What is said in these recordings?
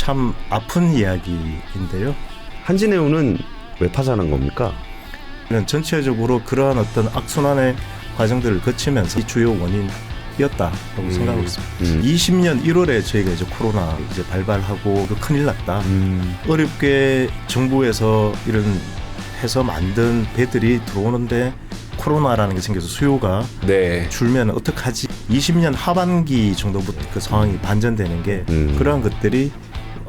참 아픈 이야기인데요. 한진해운은 왜 파산한 겁니까? 전체적으로 그러한 어떤 악순환의 과정들을 거치면서 이 주요 원인이었다라고 생각하고 있습니다. 20년 1월에 저희가 이제 코로나 이제 발발하고 큰일 났다. 어렵게 정부에서 이런 해서 만든 배들이 들어오는데 코로나라는 게 생겨서 수요가 줄면 어떡하지? 20년 하반기 정도부터 그 상황이 반전되는 게 그러한 것들이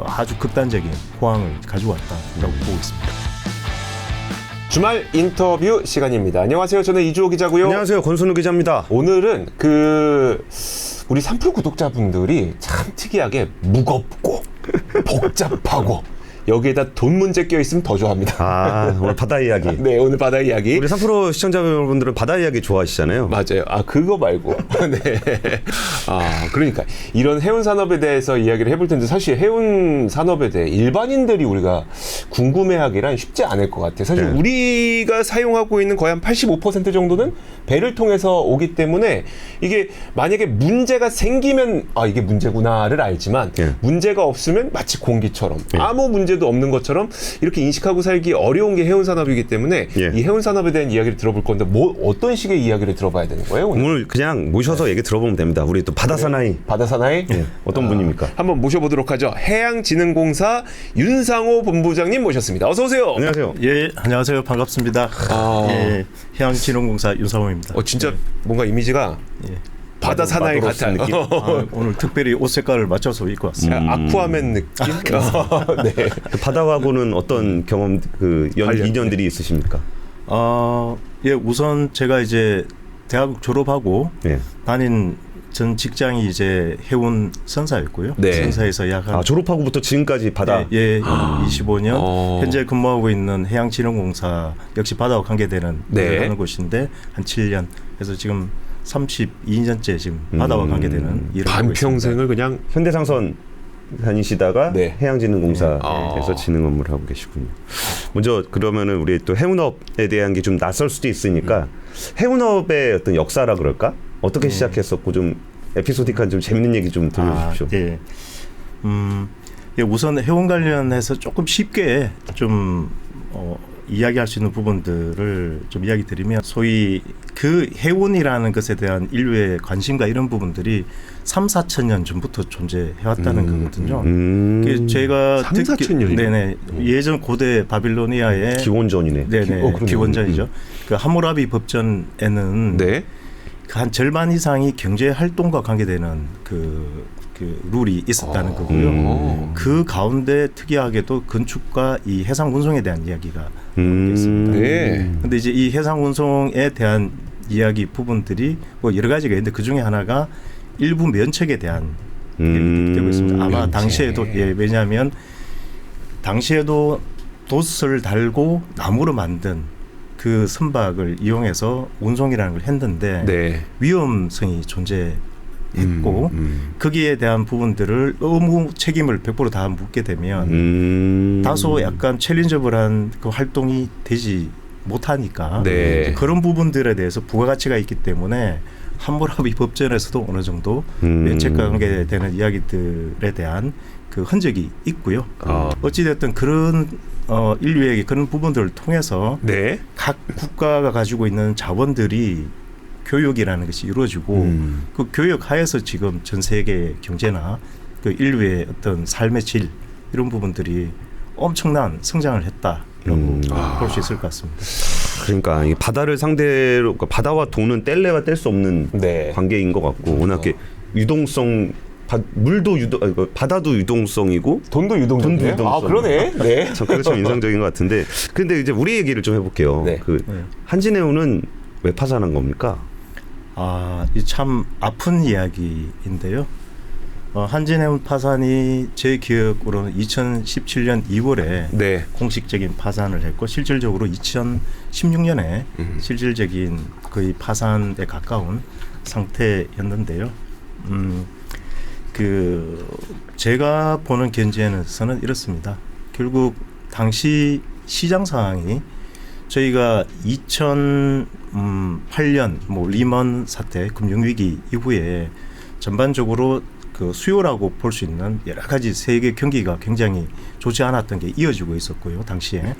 아주 극단적인 호황을 가져왔다라고 보고 있습니다. 주말 인터뷰 시간입니다. 안녕하세요. 저는 이주호 기자고요. 안녕하세요. 권순우 기자입니다. 오늘은 우리 3프로 구독자분들이 참 특이하게 무겁고 복잡하고 여기에다 돈 문제 껴있으면 더 좋아합니다. 오늘 바다 이야기. 네, 오늘 바다 이야기. 우리 3프로 시청자 여러분들은 바다 이야기 좋아하시잖아요. 맞아요. 그거 말고. 네. 그러니까 이런 해운 산업에 대해서 이야기를 해볼 텐데 사실 해운 산업에 대해 일반인들이 우리가 궁금해하기란 쉽지 않을 것 같아요. 사실 우리가 사용하고 있는 거의 한 85% 정도는 배를 통해서 오기 때문에 이게 만약에 문제가 생기면 이게 문제구나를 알지만 문제가 없으면 마치 공기처럼 아무 문제도 없는 것처럼 이렇게 인식하고 살기 어려운 게 해운 산업이기 때문에 이 해운 산업에 대한 이야기를 들어볼 건데 어떤 식의 이야기를 들어봐야 되는 거예요? 오늘 그냥 모셔서 얘기 들어보면 됩니다. 우리 또 바다 사나이. 바다 사나이? 어떤 분입니까? 한번 모셔보도록 하죠. 해양진흥공사 윤상호 본부장님 모셨습니다. 어서 오세요. 안녕하세요. 예, 안녕하세요. 반갑습니다. 예, 해양진흥공사 윤상호입니다. 진짜 뭔가 이미지가 바다 사나이 같은 느낌. 오늘 특별히 옷 색깔을 맞춰서 입고 왔습니다. 아쿠아맨 느낌? 네. 바다하고는 어떤 경험, 인연들이 있으십니까? 예, 우선 제가 이제 대학 졸업하고 다닌 전 직장이 이제 해운 선사였고요. 선사에서 약 한 졸업하고부터 지금까지 바다. 25년 현재 근무하고 있는 해양진흥공사 역시 바다와 관계되는 하는 곳인데 한 7년. 그래서 지금 32년째 지금 바다와 관계되는 일을 하고 있습니다. 반평생을 그냥 현대상선 다니시다가 해양진흥공사에서 진흥 업무를 하고 계시군요. 먼저 그러면은 우리 또 해운업에 대한 게 좀 낯설 수도 있으니까 해운업의 어떤 역사라 그럴까? 어떻게 시작했었고 좀 에피소디컬한 좀 재밌는 얘기 좀 들려주십시오. 우선 해운 관련해서 조금 쉽게 좀 이야기할 수 있는 부분들을 좀 이야기 드리면 소위 그 해운이라는 것에 대한 인류의 관심과 이런 부분들이 3,4천 년 전부터 존재해왔다는 거거든요. 제가 3,4천 년이요? 예전 고대 바빌로니아의 기원전이네. 기원전이죠. 그 함무라비 법전에는 한 절반 이상이 경제 활동과 관계되는 그 룰이 있었다는 거고요. 그 가운데 특이하게도 건축과 이 해상 운송에 대한 이야기가 있습니다. 근데 이제 이 해상 운송에 대한 이야기 부분들이 뭐 여러 가지가 있는데 그 중에 하나가 일부 면책에 대한 얘기가 되고 있습니다. 아마 면책. 당시에도 왜냐하면 당시에도 돛을 달고 나무로 만든 그 선박을 이용해서 운송이라는 걸 했는데 위험성이 존재했고 거기에 대한 부분들을 의무 책임을 100% 다 묻게 되면 다소 약간 챌린저블한 그 활동이 되지 못하니까 그런 부분들에 대해서 부가가치가 있기 때문에 함무라비 법전에서도 어느 정도 면책과 관계되는 이야기들에 대한 그 흔적이 있고요. 어찌됐든 그런 인류에게 그런 부분들을 통해서 각 국가가 가지고 있는 자원들이 교육이라는 것이 이루어지고 그 교육 하에서 지금 전 세계 경제나 그 인류의 어떤 삶의 질 이런 부분들이 엄청난 성장을 했다라고 볼 수 있을 것 같습니다. 그러니까 이 바다를 상대로 바다와 돈은 뗄래야 뗄 수 없는 관계인 것 같고 워낙 유동성 물도 바다도 유동성이고 돈도 유동성이에요? 그러네. 그게 좀 인상적인 것 같은데 근데 이제 우리 얘기를 좀 해볼게요. 한진해운은 왜 파산한 겁니까? 이 참 아픈 이야기인데요. 한진해운 파산이 제 기억으로는 2017년 2월에 공식적인 파산을 했고 실질적으로 2016년에 실질적인 거의 파산에 가까운 상태였는데요. 제가 보는 견지에서는 이렇습니다. 결국 당시 시장 상황이 저희가 2008년 리먼 사태 금융위기 이후에 전반적으로 그 수요라고 볼 수 있는 여러 가지 세계 경기가 굉장히 좋지 않았던 게 이어지고 있었고요, 당시에.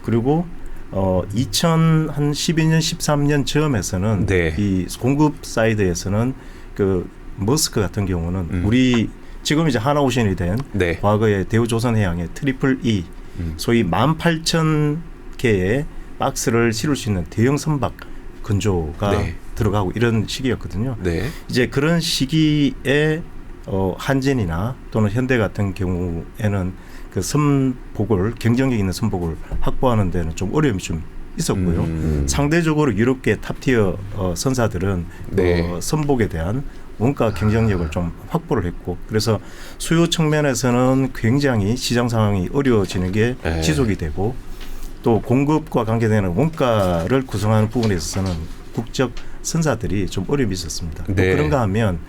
그리고 2012년 13년 즈음에서는 네. 이 공급 사이드에서는 그 머스크 같은 경우는 우리 지금 이제 하나오션이 된 네. 과거의 대우조선해양의 트리플 E 소위 18,000개의 박스를 실을 수 있는 대형 선박 건조가 네. 들어가고 이런 시기였거든요. 네. 이제 그런 시기에 한진이나 또는 현대 같은 경우에는 그 선복을 경쟁력 있는 선복을 확보하는 데는 좀 어려움이 좀 있었고요. 상대적으로 유럽계 탑티어 선사들은 네. 선복에 대한 원가 경쟁력을 좀 확보를 했고 그래서 수요 측면에서는 굉장히 시장 상황이 어려워지는 게 네. 지속이 되고 또 공급과 관계되는 원가를 구성하는 부분에 있어서는 국적 선사들이 좀 어려움이 있었습니다. 또 네. 그런가 하면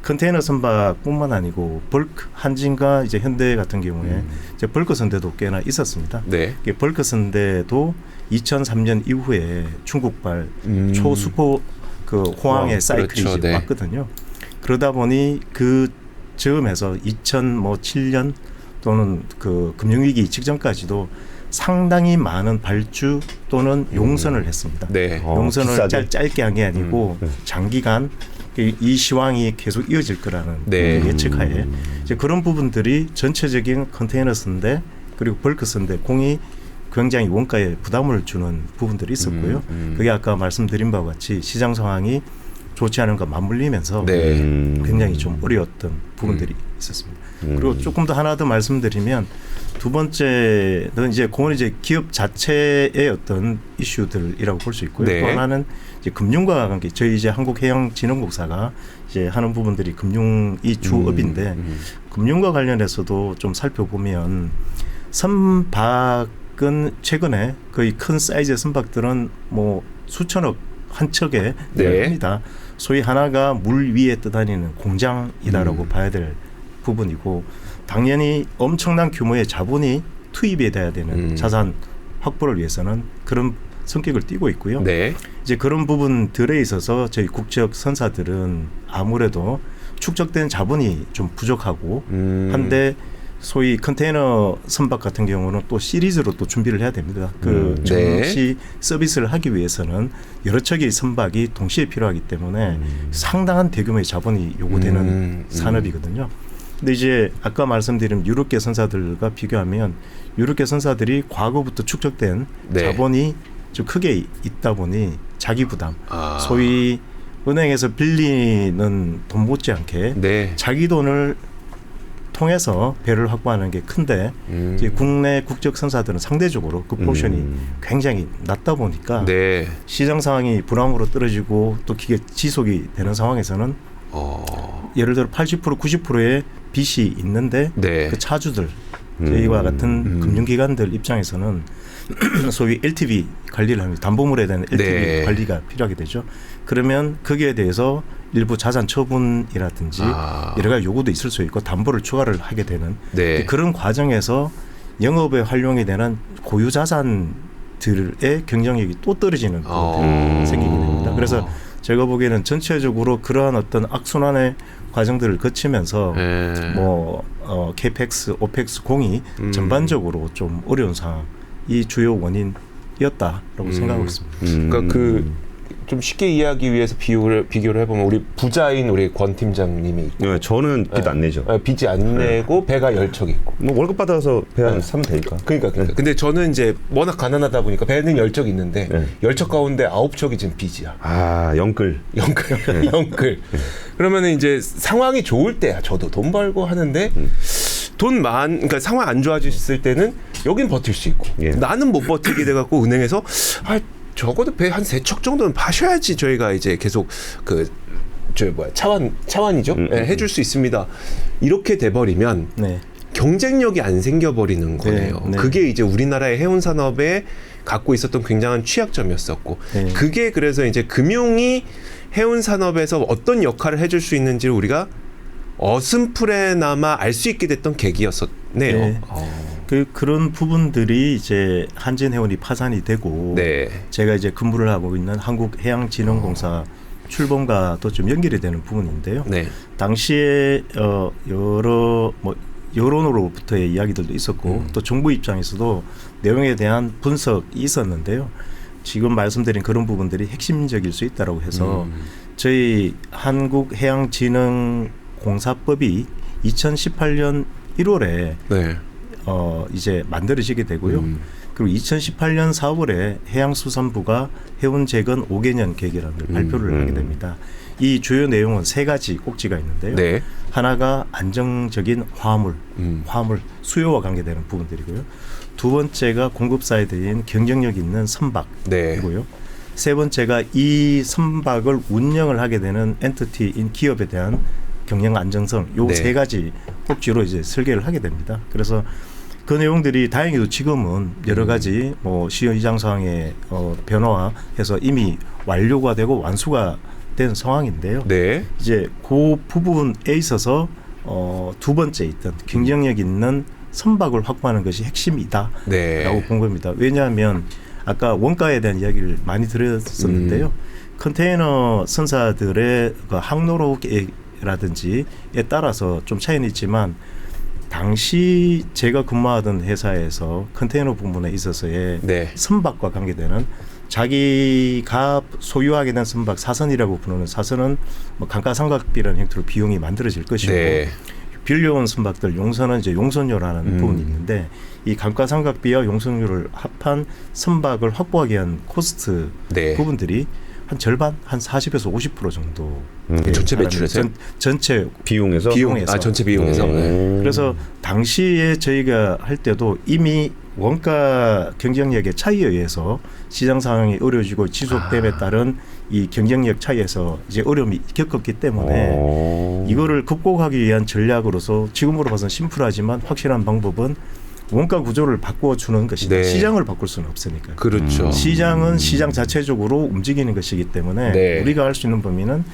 컨테이너 선박뿐만 아니고 벌크 한진과 이제 현대 같은 경우에 이제 벌크 선대도 꽤나 있었습니다. 네. 이게 벌크 선대도 2003년 이후에 중국발 초수포 그 호황의 사이클이 그렇죠. 네. 왔거든요. 그러다 보니 그 즈음에서 2007년 또는 그 금융위기 직전까지도 상당히 많은 발주 또는 용선을 했습니다. 네. 용선을 비싸게. 짧게 한 게 아니고 장기간 이 시황이 계속 이어질 거라는 네. 예측하에 이제 그런 부분들이 전체적인 컨테이너 선대 그리고 벌크 선대 공이 굉장히 원가에 부담을 주는 부분들이 있었고요. 그게 아까 말씀드린 바와 같이 시장 상황이 좋지 않은 것 맞물리면서 네. 굉장히 좀 어려웠던 부분들이 있었습니다. 그리고 조금 더 하나 더 말씀드리면 두 번째는 이제 그건 이제 기업 자체의 어떤 이슈들이라고 볼 수 있고요. 네. 또 하나는 이제 금융과 관계. 저희 이제 한국해양진흥공사가 이제 하는 부분들이 금융이 주업인데 금융과 관련해서도 좀 살펴보면 선박은 최근에 거의 큰 사이즈의 선박들은 뭐 수천억 한 척에 네. 합니다. 소위 하나가 물 위에 떠다니는 공장이다라고 봐야 될 부분이고 당연히 엄청난 규모의 자본이 투입이 돼야 되는 자산 확보를 위해서는 그런 성격을 띠고 있고요. 네. 이제 그런 부분들에 있어서 저희 국적 선사들은 아무래도 축적된 자본이 좀 부족하고 한데 소위 컨테이너 선박 같은 경우는 또 시리즈로 또 준비를 해야 됩니다. 그 정시 서비스를 하기 위해서는 여러 척의 선박이 동시에 필요하기 때문에 상당한 대규모의 자본이 요구되는 산업이거든요. 근데 이제 아까 말씀드린 유럽계 선사들과 비교하면 유럽계 선사들이 과거부터 축적된 네. 자본이 좀 크게 있다 보니 자기 부담, 소위 은행에서 빌리는 돈 못지않게 네. 자기 돈을 통해서 배를 확보하는 게 큰데 이제 국내 국적 선사들은 상대적으로 그 포션이 굉장히 낮다 보니까 네. 시장 상황이 불황으로 떨어지고 또 기계 지속이 되는 상황에서는 예를 들어 80% 90%의 빚이 있는데 네. 그 차주들 저희와 같은 금융기관들 입장에서는 소위 LTV 관리를 하면 담보물에 대한 LTV 네. 관리가 필요하게 되죠. 그러면 거기에 대해서 일부 자산 처분이라든지 여러 가지 요구도 있을 수 있고 담보를 추가를 하게 되는 네. 그런 과정에서 영업에 활용이 되는 고유 자산들의 경쟁력이 또 떨어지는 부분이 생기게 됩니다. 그래서 제가 보기에는 전체적으로 그러한 어떤 악순환의 과정들을 거치면서 뭐 캐펙스, 오펙스 공이 전반적으로 좀 어려운 상황이 주요 원인이었다라고 생각하고 있습니다. 그러니까 그 좀 쉽게 이해하기 위해서 비교를 해보면 우리 부자인 우리 권 팀장님이 있고 네, 저는 빚 안 내죠. 빚이 안 내고 배가 10척 있고. 뭐 월급 받아서 배 한 사면 되니까. 그러니까. 근데 저는 이제 워낙 가난하다 보니까 배는 10척 있는데 네. 10척 가운데 9척이 지금 빚이야. 아, 영끌. 영끌. 그러면은 이제 상황이 좋을 때야 저도 돈 벌고 하는데 그러니까 상황 안 좋아졌을 때는 여긴 버틸 수 있고 예. 나는 못 버티게 돼갖고 은행에서 적어도 배 한 3척 정도는 파셔야지 저희가 이제 계속 차환이죠? 네, 해줄 수 있습니다. 이렇게 돼버리면 네. 경쟁력이 안 생겨버리는 거네요. 네. 그게 이제 우리나라의 해운 산업에 갖고 있었던 굉장한 취약점이었었고 네. 그게 그래서 이제 금융이 해운 산업에서 어떤 역할을 해줄 수 있는지를 우리가 어슴풀에나마 알 수 있게 됐던 계기였었네요. 네. 그런 부분들이 이제 한진해운이 파산이 되고 네. 제가 이제 근무를 하고 있는 한국해양진흥공사 출범과도 좀 연결이 되는 부분인데요. 네. 당시에 여러 여론으로부터의 이야기들도 있었고 또 정부 입장에서도 내용에 대한 분석이 있었는데요. 지금 말씀드린 그런 부분들이 핵심적일 수 있다고 해서 저희 한국해양진흥공사법이 2018년 1월에 네. 이제 만들어지게 되고요. 그리고 2018년 4월에 해양수산부가 해운재건 5개년 계획이라는 걸 발표를 하게 됩니다. 이 주요 내용은 세 가지 꼭지가 있는데요. 네. 하나가 안정적인 화물 수요와 관계되는 부분들이고요. 두 번째가 공급 사이드인 경쟁력 있는 선박이고요. 네. 세 번째가 이 선박을 운영을 하게 되는 엔티티인 기업에 대한 경영 안정성, 요 네. 세 가지 꼭지로 이제 설계를 하게 됩니다. 그래서 그 내용들이 다행히도 지금은 여러 가지 뭐 시의장 사항의 변화해서 이미 완료가 되고 완수가 된 상황인데요. 네. 이제 그 부분에 있어서 두 번째 있던 경쟁력 있는 선박을 확보하는 것이 핵심이다라고 네. 본 겁니다. 왜냐하면 아까 원가에 대한 이야기를 많이 드렸었는데요. 컨테이너 선사들의 그 항로라든지에 따라서 좀 차이는 있지만 당시 제가 근무하던 회사에서 컨테이너 부분에 있어서의 네. 선박과 관계되는 자기가 소유하게 된 선박 사선이라고 부르는 사선은 뭐 감가상각비라는 형태로 비용이 만들어질 것이고 네. 빌려온 선박들 용선은 이제 용선료라는 부분이 있는데 이 감가상각비와 용선료를 합한 선박을 확보하기 위한 코스트 네. 부분들이 한 절반 한 40에서 50% 정도 전체 매출에서요? 전체 비용에서 전체 비용에서. 네. 그래서 당시에 저희가 할 때도 이미 원가 경쟁력의 차이에 의해서 시장 상황이 어려워지고 지속됨에 따른 이 경쟁력 차이에서 이제 어려움이 겪었기 때문에 이거를 극복하기 위한 전략으로서 지금으로 봐서는 심플하지만 확실한 방법은 원가 구조를 바꿔주는 것이다. 네. 시장을 바꿀 수는 없으니까. 그렇죠. 시장은 시장 자체적으로 움직이는 것이기 때문에 네. 우리가 할 수 있는 범위는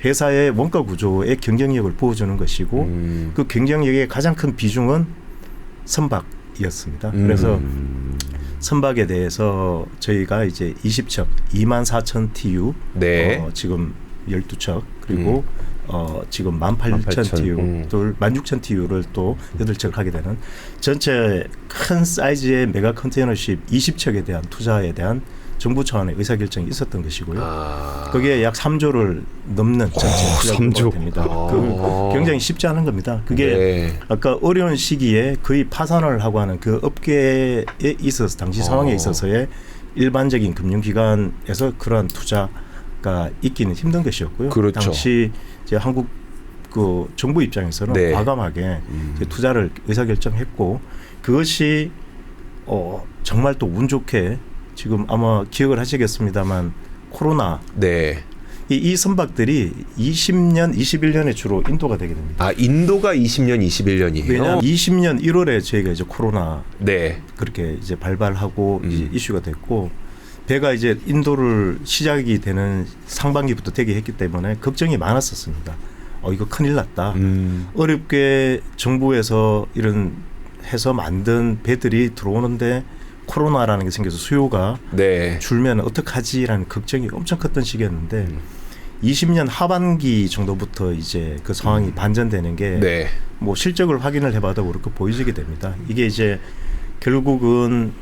회사의 원가 구조의 경쟁력을 보여주는 것이고 그 경쟁력의 가장 큰 비중은 선박이었습니다. 그래서 선박에 대해서 저희가 이제 20척 24,000 TU 네. 지금 12척 그리고 지금 18,000 TU, 16,000 TU를 또 8척을 하게 되는 전체 큰 사이즈의 메가 컨테이너십 20척에 대한 투자에 대한 정부 차원의 의사결정이 있었던 것이고요. 그게 약 3조를 넘는 전체 투자가 됩니다. 그 굉장히 쉽지 않은 겁니다. 그게 네. 아까 어려운 시기에 거의 파산을 하고 하는 그 업계에 있어서 당시 상황에 있어서의 일반적인 금융기관에서 그러한 투자가 있기는 힘든 것이었고요. 그렇죠. 당시 이제 한국 그 정부 입장에서는 네. 과감하게 이제 투자를 의사결정했고 그것이 정말 또 운 좋게 지금 아마 기억을 하시겠습니다만 코로나 네. 이 선박들이 20년, 21년에 주로 인도가 되게 됩니다. 아, 인도가 20년, 21년이에요. 왜냐하면 20년 1월에 저희가 이제 코로나 네. 그렇게 이제 발발하고 이제 이슈가 됐고 배가 이제 인도를 시작이 되는 상반기부터 되게 했기 때문에 걱정이 많았었습니다. 이거 큰일 났다. 어렵게 정부에서 이런 해서 만든 배들이 들어오는데 코로나라는 게 생겨서 수요가 네. 줄면 어떡하지라는 걱정이 엄청 컸던 시기였는데 20년 하반기 정도부터 이제 그 상황이 반전되는 게 네. 뭐 실적을 확인을 해봐도 그렇게 보여지게 됩니다. 이게 이제 결국은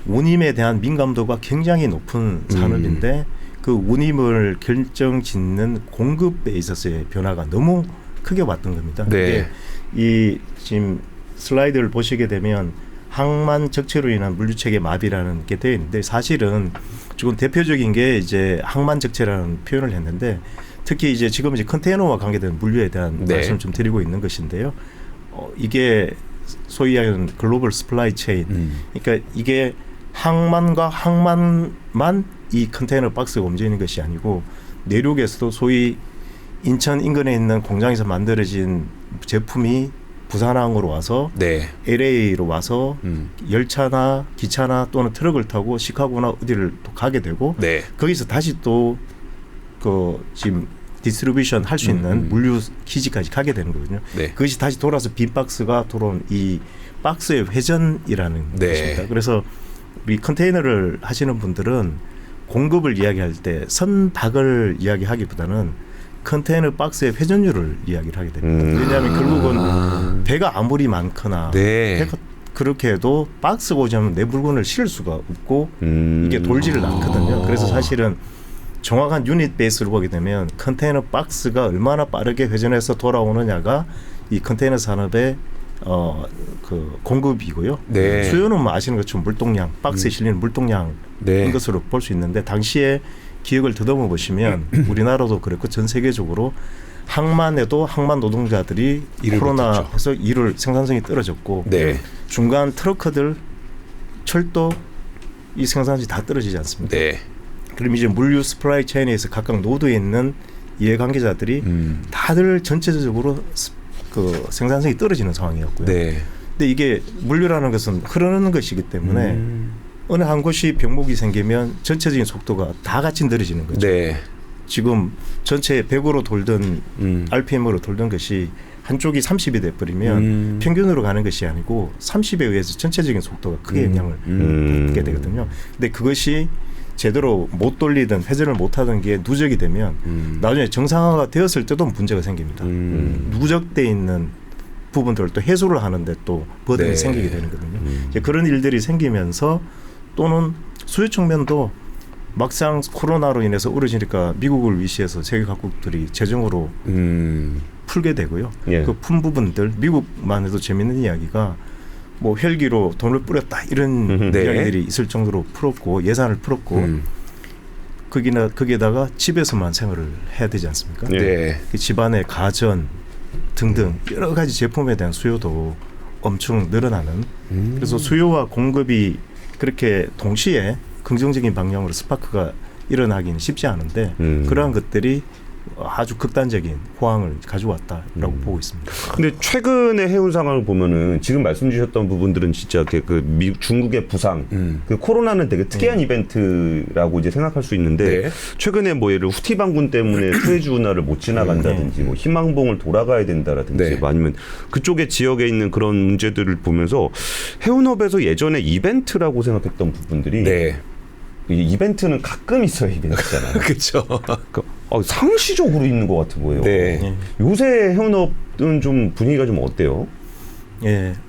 운임에 대한 민감도가 굉장히 높은 산업인데 그 운임을 결정짓는 공급에 있어서의 변화가 너무 크게 왔던 겁니다. 네. 이 지금 슬라이드를 보시게 되면 항만 적체로 인한 물류체계 마비라는 게 되어 있는데 사실은 지금 대표적인 게 이제 항만 적체라는 표현을 했는데 특히 이제 지금 이제 컨테이너와 관계된 물류에 대한 네. 말씀을 좀 드리고 있는 것인데요. 이게 소위 하는 글로벌 스플라이 체인. 그러니까 이게 항만과 항만만 이 컨테이너 박스가 움직이는 것이 아니고 내륙에서도 소위 인천 인근에 있는 공장에서 만들어진 제품이 부산항으로 와서 네. LA로 와서 열차나 기차나 또는 트럭을 타고 시카고나 어디를 또 가게 되고 네. 거기서 다시 또 그 지금 디스트리뷰션 할 수 있는 물류 기지까지 가게 되는 거거든요. 네. 그것이 다시 돌아서 빈 박스가 돌아온 이 박스의 회전이라는 네. 것입니다. 그래서 우리 컨테이너를 하시는 분들은 공급을 이야기할 때 선박을 이야기하기보다는 컨테이너 박스의 회전율을 이야기를 하게 됩니다. 왜냐하면 결국은 배가 아무리 많거나 배가 그렇게 해도 박스가 오자면 내 물건을 실을 수가 없고 이게 돌지를 않거든요. 그래서 사실은 정확한 유닛 베이스로 보게 되면 컨테이너 박스가 얼마나 빠르게 회전해서 돌아오느냐가 이 컨테이너 산업의 그 공급이고요. 수요는 뭐 아시는 것처럼 물동량, 박스에 실리는 물동량인 것으로 볼 수 있는데 당시에 기억을 더듬어 보시면 우리나라도 그랬고 전 세계적으로 항만에도 항만 노동자들이 코로나에서 일을 생산성이 떨어졌고 중간 트러커들, 철도 이 생산성이 다 떨어지지 않습니까? 그럼 이제 물류 스프라이 체인에서 각각 노드에 있는 이해관계자들이 다들 전체적으로 그 생산성이 떨어지는 상황이었고요. 근데 이게 물류라는 것은 흐르는 것이기 때문에 어느 한 곳이 병목이 생기면 전체적인 속도가 다 같이 느려지는 거죠. 지금 전체 100으로 돌던 RPM으로 돌던 것이 한쪽이 30이 돼버리면 평균으로 가는 것이 아니고 30에 의해서 전체적인 속도가 크게 영향을 받게 되거든요. 근데 그것이 제대로 못 돌리든 회전을 못하던 게 누적이 되면 나중에 정상화가 되었을 때도 문제가 생깁니다. 누적돼 있는 부분들을 또 해소를 하는데 또 버든이 생기게 되는 거거든요. 이제 그런 일들이 생기면서 또는 수요 측면도 막상 코로나로 인해서 어려지니까 미국을 위시해서 세계 각국들이 재정으로 풀게 되고요. 그 푼 부분들 미국만 해도 재밌는 이야기가 뭐 헬기로 돈을 뿌렸다 이런 이야기들이 있을 정도로 풀었고 예산을 풀었고 거기에다가 집에서만 생활을 해야 되지 않습니까? 그 집안의 가전 등등 여러 가지 제품에 대한 수요도 엄청 늘어나는 그래서 수요와 공급이 그렇게 동시에 긍정적인 방향으로 스파크가 일어나기는 쉽지 않은데 그러한 것들이 아주 극단적인 호황을 가져왔다라고 보고 있습니다. 근데 최근의 해운 상황을 보면은 지금 말씀 주셨던 부분들은 진짜 중국의 부상, 그 코로나는 되게 특이한 이벤트라고 이제 생각할 수 있는데 최근에 뭐 예를 후티 반군 때문에 수에즈 운하를 못 지나간다든지 뭐 희망봉을 돌아가야 된다라든지 뭐 아니면 그쪽의 지역에 있는 그런 문제들을 보면서 해운업에서 예전에 이벤트라고 생각했던 부분들이 이벤트는 가끔 있어야 이벤트잖아요. 그렇죠. 상시적으로 있는 것 같은 거예요. 요새 해운업은 좀 분위기가 좀 어때요?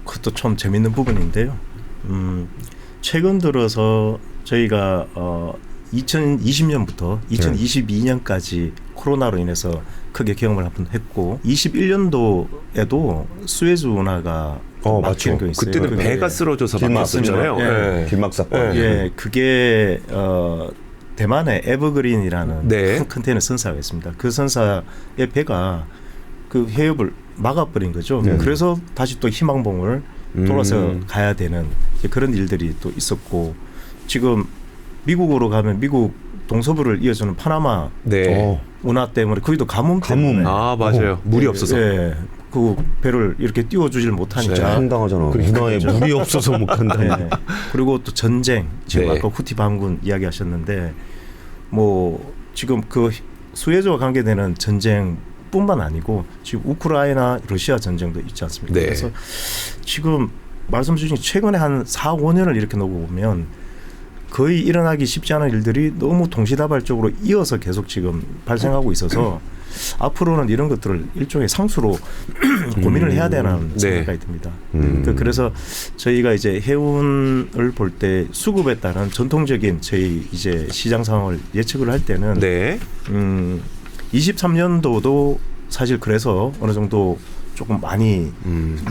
그것도 참 재밌는 부분인데요. 최근 들어서 저희가 2020년부터 2022년까지 코로나로 인해서 크게 경험을 한번 했고 21년도에도 수에즈 운하가 맞죠. 그때는 배가 쓰러져서 막혔잖아요. 길막 사건. 그게 대만의 에버그린이라는 큰 컨테이너 선사가 있습니다. 그 선사의 배가 그 해협을 막아버린 거죠. 그래서 다시 또 희망봉을 돌아서 가야 되는 그런 일들이 또 있었고 지금 미국으로 가면 미국 동서부를 이어주는 파나마 운하 때문에 거기도 가뭄 때문에 맞아요. 물이 없어서 그 배를 이렇게 띄워주질 못하니까 황당하잖아. 운하에 물이 없어서 못 간다. 그리고 또 전쟁 지금 아까 후티 반군 이야기하셨는데 뭐 지금 그 수에즈와 관계되는 전쟁뿐만 아니고 지금 우크라이나 러시아 전쟁도 있지 않습니까? 그래서 지금 말씀 주신 최근에 한 4, 5년을 이렇게 놓고 보면 거의 일어나기 쉽지 않은 일들이 너무 동시다발적으로 이어서 계속 지금 발생하고 있어서 앞으로는 이런 것들을 일종의 상수로 고민을 해야 되는 생각이 듭니다. 그래서 저희가 이제 해운을 볼 때 수급에 따른 전통적인 저희 이제 시장 상황을 예측을 할 때는 23년도도 사실 그래서 어느 정도 조금 많이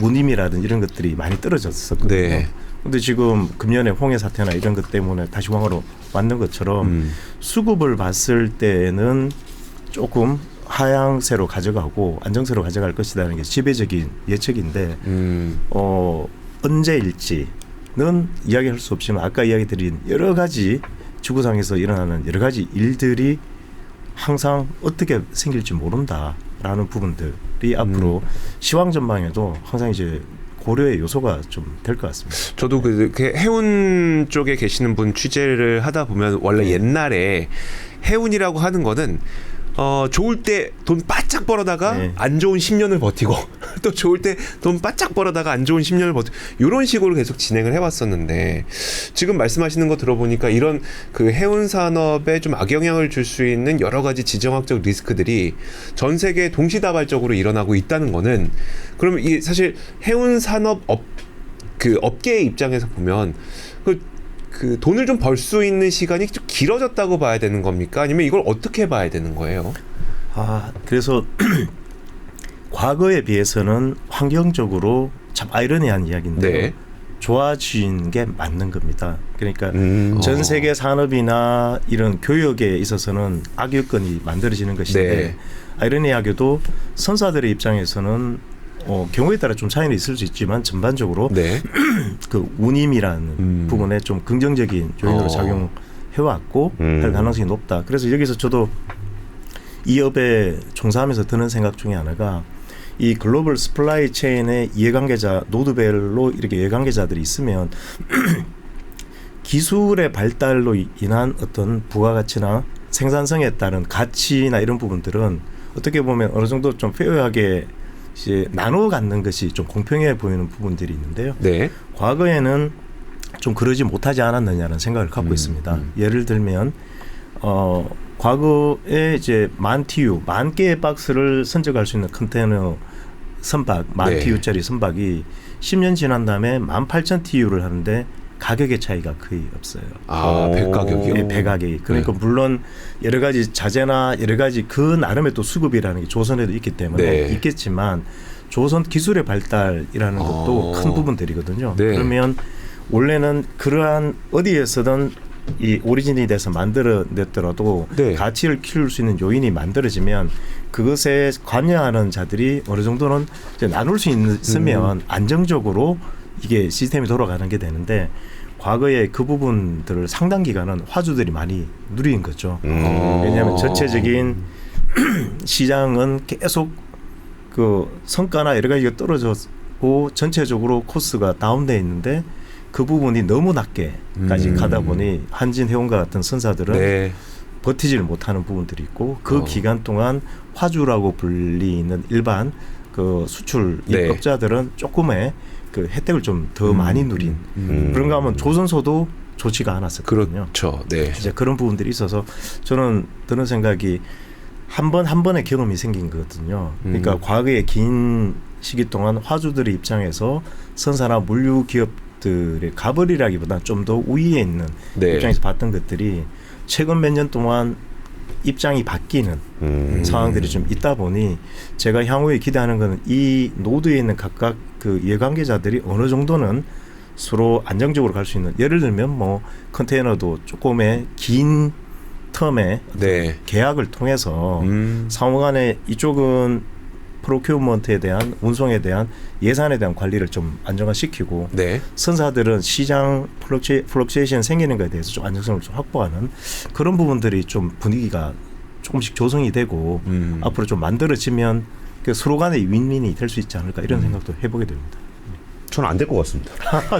운임이라든 이런 것들이 많이 떨어졌었거든요. 근데 지금 금년에 홍해 사태나 이런 것 때문에 다시 왕으로 왔는 것처럼 수급을 봤을 때는 조금 하향세로 가져가고 안정세로 가져갈 것이라는 게 지배적인 예측인데 언제일지는 이야기할 수 없지만 아까 이야기 드린 여러 가지 지구상에서 일어나는 여러 가지 일들이 항상 어떻게 생길지 모른다라는 부분들이 앞으로 시황 전망에도 항상 이제 고려의 요소가 좀 될 것 같습니다. 저도 그 해운 쪽에 계시는 분 취재를 하다 보면 원래 옛날에 해운이라고 하는 거는 좋을 때 돈 바짝 벌어다가 네. 안 좋은 10년을 버티고 또 좋을 때 돈 바짝 벌어다가 안 좋은 10년을 버티고 이런 식으로 계속 진행을 해왔었는데 지금 말씀하시는 거 들어보니까 이런 그 해운 산업에 좀 악영향을 줄 수 있는 여러 가지 지정학적 리스크들이 전 세계 동시다발적으로 일어나고 있다는 거는 그러면 이 사실 해운 산업 그 업계의 입장에서 보면 그 돈을 좀 벌 수 있는 시간이 좀 길어졌다고 봐야 되는 겁니까? 아니면 이걸 어떻게 봐야 되는 거예요? 그래서 과거에 비해서는 환경적으로 참 아이러니한 이야기인데 네. 좋아진 게 맞는 겁니다. 그러니까 전 세계 산업이나 이런 교역에 있어서는 악여건이 만들어지는 것인데 네. 아이러니하게도 선사들의 입장에서는 경우에 따라 좀 차이는 있을 수 있지만 전반적으로 네. 그 운임이라는 부분에 좀 긍정적인 요인으로 작용해왔고 할 가능성이 높다. 그래서 여기서 저도 이 업에 종사하면서 드는 생각 중에 하나가 이 글로벌 스플라이 체인의 이해관계자 노드별로 이렇게 이해관계자들이 있으면 기술의 발달로 인한 어떤 부가가치나 생산성에 따른 가치나 이런 부분들은 어떻게 보면 어느 정도 좀 페어하게 이제 나눠 갖는 것이 좀 공평해 보이는 부분들이 있는데요. 네. 과거에는 좀 그러지 못하지 않았느냐는 생각을 갖고 있습니다. 예를 들면 과거에 이제 10,000TU, 10,000개의 박스를 선적할 수 있는 컨테이너 선박, 10,000TU짜리 선박이 10년 지난 다음에 18,000TU를 하는데 가격의 차이가 거의 없어요. 배 가격이요? 네, 배 가격이. 그러니까 물론 여러 가지 자재나 여러 가지 그 나름의 또 수급이라는 게 조선에도 있기 때문에 있겠지만 조선 기술의 발달이라는 것도 큰 부분들이거든요. 네. 그러면 원래는 그러한 어디에서든 이 오리진이 돼서 만들어냈더라도 가치를 키울 수 있는 요인이 만들어지면 그것에 관여하는 자들이 어느 정도는 이제 나눌 수 있으면 안정적으로 이게 시스템이 돌아가는 게 되는데 과거에 그 부분들을 상당 기간은 화주들이 많이 누린 거죠. 왜냐하면 전체적인 시장은 계속 그 성과나 여러 가지가 떨어졌고 전체적으로 코스가 다운돼 있는데 그 부분이 너무 낮게까지 가다 보니 한진해운과 같은 선사들은 버티지를 못하는 부분들이 있고 그 기간 동안 화주라고 불리는 일반 그 수출 입법자들은 조금의 그 혜택을 좀 더 많이 누린 그런가 하면 조선소도 좋지가 않았었거든요. 그렇죠. 네. 이제 그런 부분들이 있어서 저는 드는 생각이 한 번의 경험이 생긴 거거든요. 그러니까 과거의 긴 시기 동안 화주들의 입장에서 선사나 물류 기업들의 가벌이라기보다 좀 더 우위에 있는 입장에서 봤던 것들이 최근 몇 년 동안 입장이 바뀌는 상황들이 좀 있다 보니 제가 향후에 기대하는 것은 이 노드에 있는 각각 그 이해관계자들이 어느 정도는 서로 안정적으로 갈 수 있는 예를 들면 뭐 컨테이너도 조금의 긴 텀의 계약을 통해서 상호간에 이쪽은 프로큐먼트에 대한 운송에 대한 예산에 대한 관리를 좀 안정화시키고 선사들은 시장 플럭추에이션 생기는 것에 대해서 좀 안정성을 좀 확보하는 그런 부분들이 좀 분위기가 조금씩 조성이 되고 앞으로 좀 만들어지면 그 서로 간의 윈윈이 될 수 있지 않을까 이런 생각도 해보게 됩니다. 저는 안 될 것 같습니다.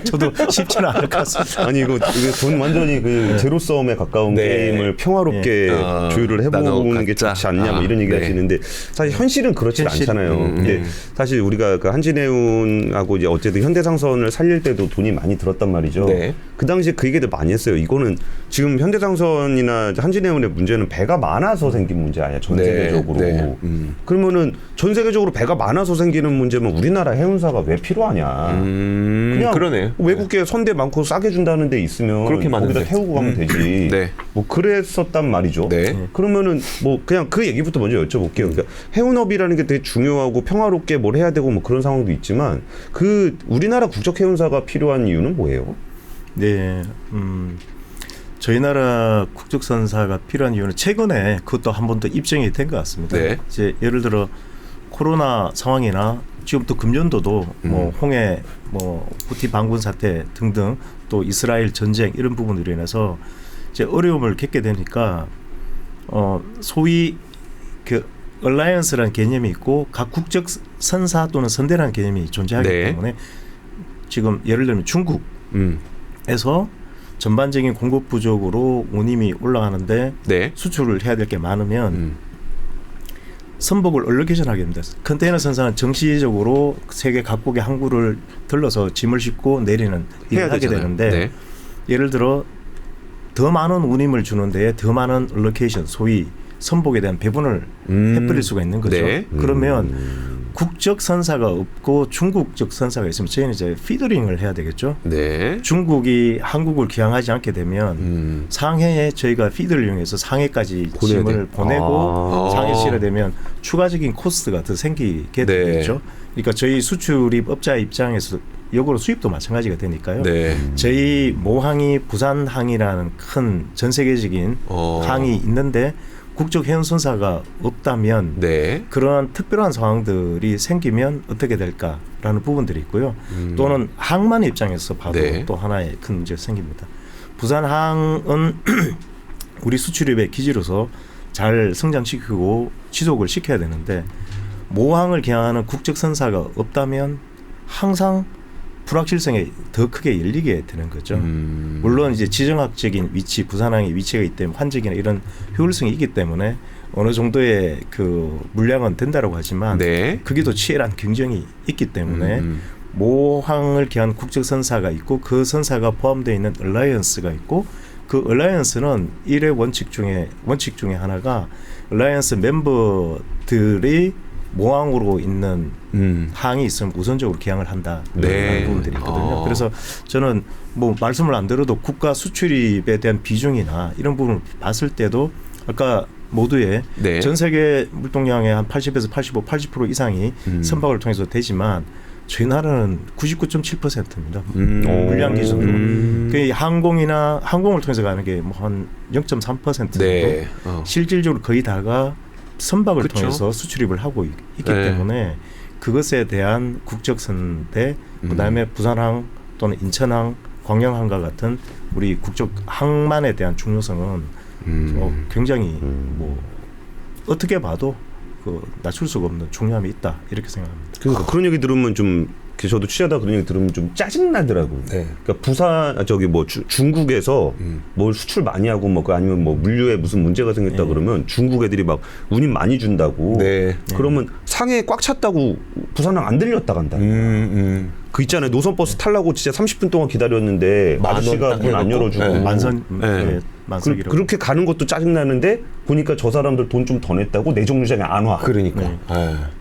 저도 쉽지는 않을 것 같습니다. 아니 이거 돈 완전히 그 제로 싸움에 가까운 게임을 평화롭게 조율을 해보는 게 좋지 않냐 뭐 이런 얘기 하시는데 사실 현실은 그렇지 않잖아요. 근데 사실 우리가 그 한진해운하고 이제 어쨌든 현대상선을 살릴 때도 돈이 많이 들었단 말이죠. 그 당시에 그 얘기도 많이 했어요. 이거는 지금 현대상선이나 한진해운의 문제는 배가 많아서 생긴 문제 아니야 전 세계적으로. 그러면은 전 세계적으로 배가 많아서 생기는 문제면 우리나라 해운사가 왜 필요하냐? 그냥 그러네요. 외국에 선대 많고 싸게 준다는 데 있으면 거기다 태우고 가면 되지. 뭐 그랬었단 말이죠. 그러면은 뭐 그냥 그 얘기부터 먼저 여쭤볼게요. 그러니까 해운업이라는 게 되게 중요하고 평화롭게 뭘 해야 되고 뭐 그런 상황도 있지만 그 우리나라 국적 해운사가 필요한 이유는 뭐예요? 저희 나라 국적선사가 필요한 이유는 최근에 그것도 한 번 더 입증이 된 것 같습니다. 이제 예를 들어 코로나 상황이나 지금 또 금년도도 뭐 홍해, 뭐 후티 반군 사태 등등 또 이스라엘 전쟁 이런 부분으로 인해서 이제 어려움을 겪게 되니까 소위 그 얼라이언스라는 개념이 있고 각 국적 선사 또는 선대라는 개념이 존재하기 때문에 지금 예를 들면 중국에서 전반적인 공급 부족으로 운임이 올라가는데 수출을 해야 될 게 많으면 선박을 얼로케이션하게 됩니다. 컨테이너 선사는 정시적으로 세계 각국의 항구를 들러서 짐을 싣고 내리는 일을 하게 되는데 네. 예를 들어 더 많은 운임을 주는 데에 더 많은 얼로케이션, 소위 선복에 대한 배분을 해버릴 수가 있는 거죠. 네. 그러면 국적 선사가 없고 중국적 선사가 있으면 저희는 이제 피더링을 해야 되겠죠. 네. 중국이 한국을 기항하지 않게 되면 상해에 저희가 피드를 이용해서 상해까지 짐을 보내고 상해 실어야 되면 추가적인 코스트가 더 생기게 되겠죠. 그러니까 저희 수출입 업자 입장에서 역으로 수입도 마찬가지가 되니까요. 네. 저희 모항이 부산항이라는 큰 전 세계적인 항이 있는데 국적 해운 선사가 없다면 네. 그러한 특별한 상황들이 생기면 어떻게 될까라는 부분들이 있고요. 또는 항만 입장에서 봐도 네. 또 하나의 큰 문제가 생깁니다. 부산항은 우리 수출입의 기지로서 잘 성장시키고 지속을 시켜야 되는데 모항을 기항하는 국적 선사가 없다면 항상 불확실성이 더 크게 열리게 되는 거죠. 물론 이제 지정학적인 위치, 부산항의 위치가 있기 때문에 환적이나 이런 효율성이 있기 때문에 어느 정도의 그 물량은 된다라고 하지만 네. 그게 또 치열한 경쟁이 있기 때문에 모항을 기한 국적 선사가 있고 그 선사가 포함되어 있는 얼라이언스가 있고 그 얼라이언스는 일의 원칙 중에 하나가 얼라이언스 멤버들이 모항으로 있는 항이 있으면 우선적으로 기항을 한다라는 네. 부분들이 있거든요. 그래서 저는 뭐 말씀을 안 드려도 국가 수출입에 대한 비중이나 이런 부분을 봤을 때도 아까 모두의 네. 전 세계 물동량의 한 80에서 85, 80% 이상이 선박을 통해서 되지만 저희 나라는 99.7%입니다. 물량 기준으로. 그 항공을 통해서 가는 게 뭐 한 0.3% 정도. 네. 실질적으로 거의 다가 선박을 그쵸? 통해서 수출입을 하고 있기 네. 때문에 그것에 대한 국적선대 그다음에 부산항 또는 인천항, 광양항과 같은 우리 국적 항만에 대한 중요성은 굉장히 뭐 어떻게 봐도 그 낮출 수가 없는 중요함이 있다 이렇게 생각합니다. 그러니까 그런 얘기 들으면 좀 저도 취하다 그런 얘기 들으면 좀 짜증 나더라고. 네. 그러니까 중국에서 뭘 수출 많이 하고 뭐 아니면 뭐 물류에 무슨 문제가 생겼다 그러면 중국 애들이 막 운임 많이 준다고. 네. 그러면 상해 꽉 찼다고 부산항 안 들렸다 간다. 그 있잖아요. 노선버스 타려고 진짜 30분 동안 기다렸는데 아저씨가 문 안 열어주고. 네. 만석이라고. 그렇게 가는 것도 짜증 나는데 보니까 저 사람들 돈 좀 더 냈다고 내정류장에 안 와. 그러니까. 네.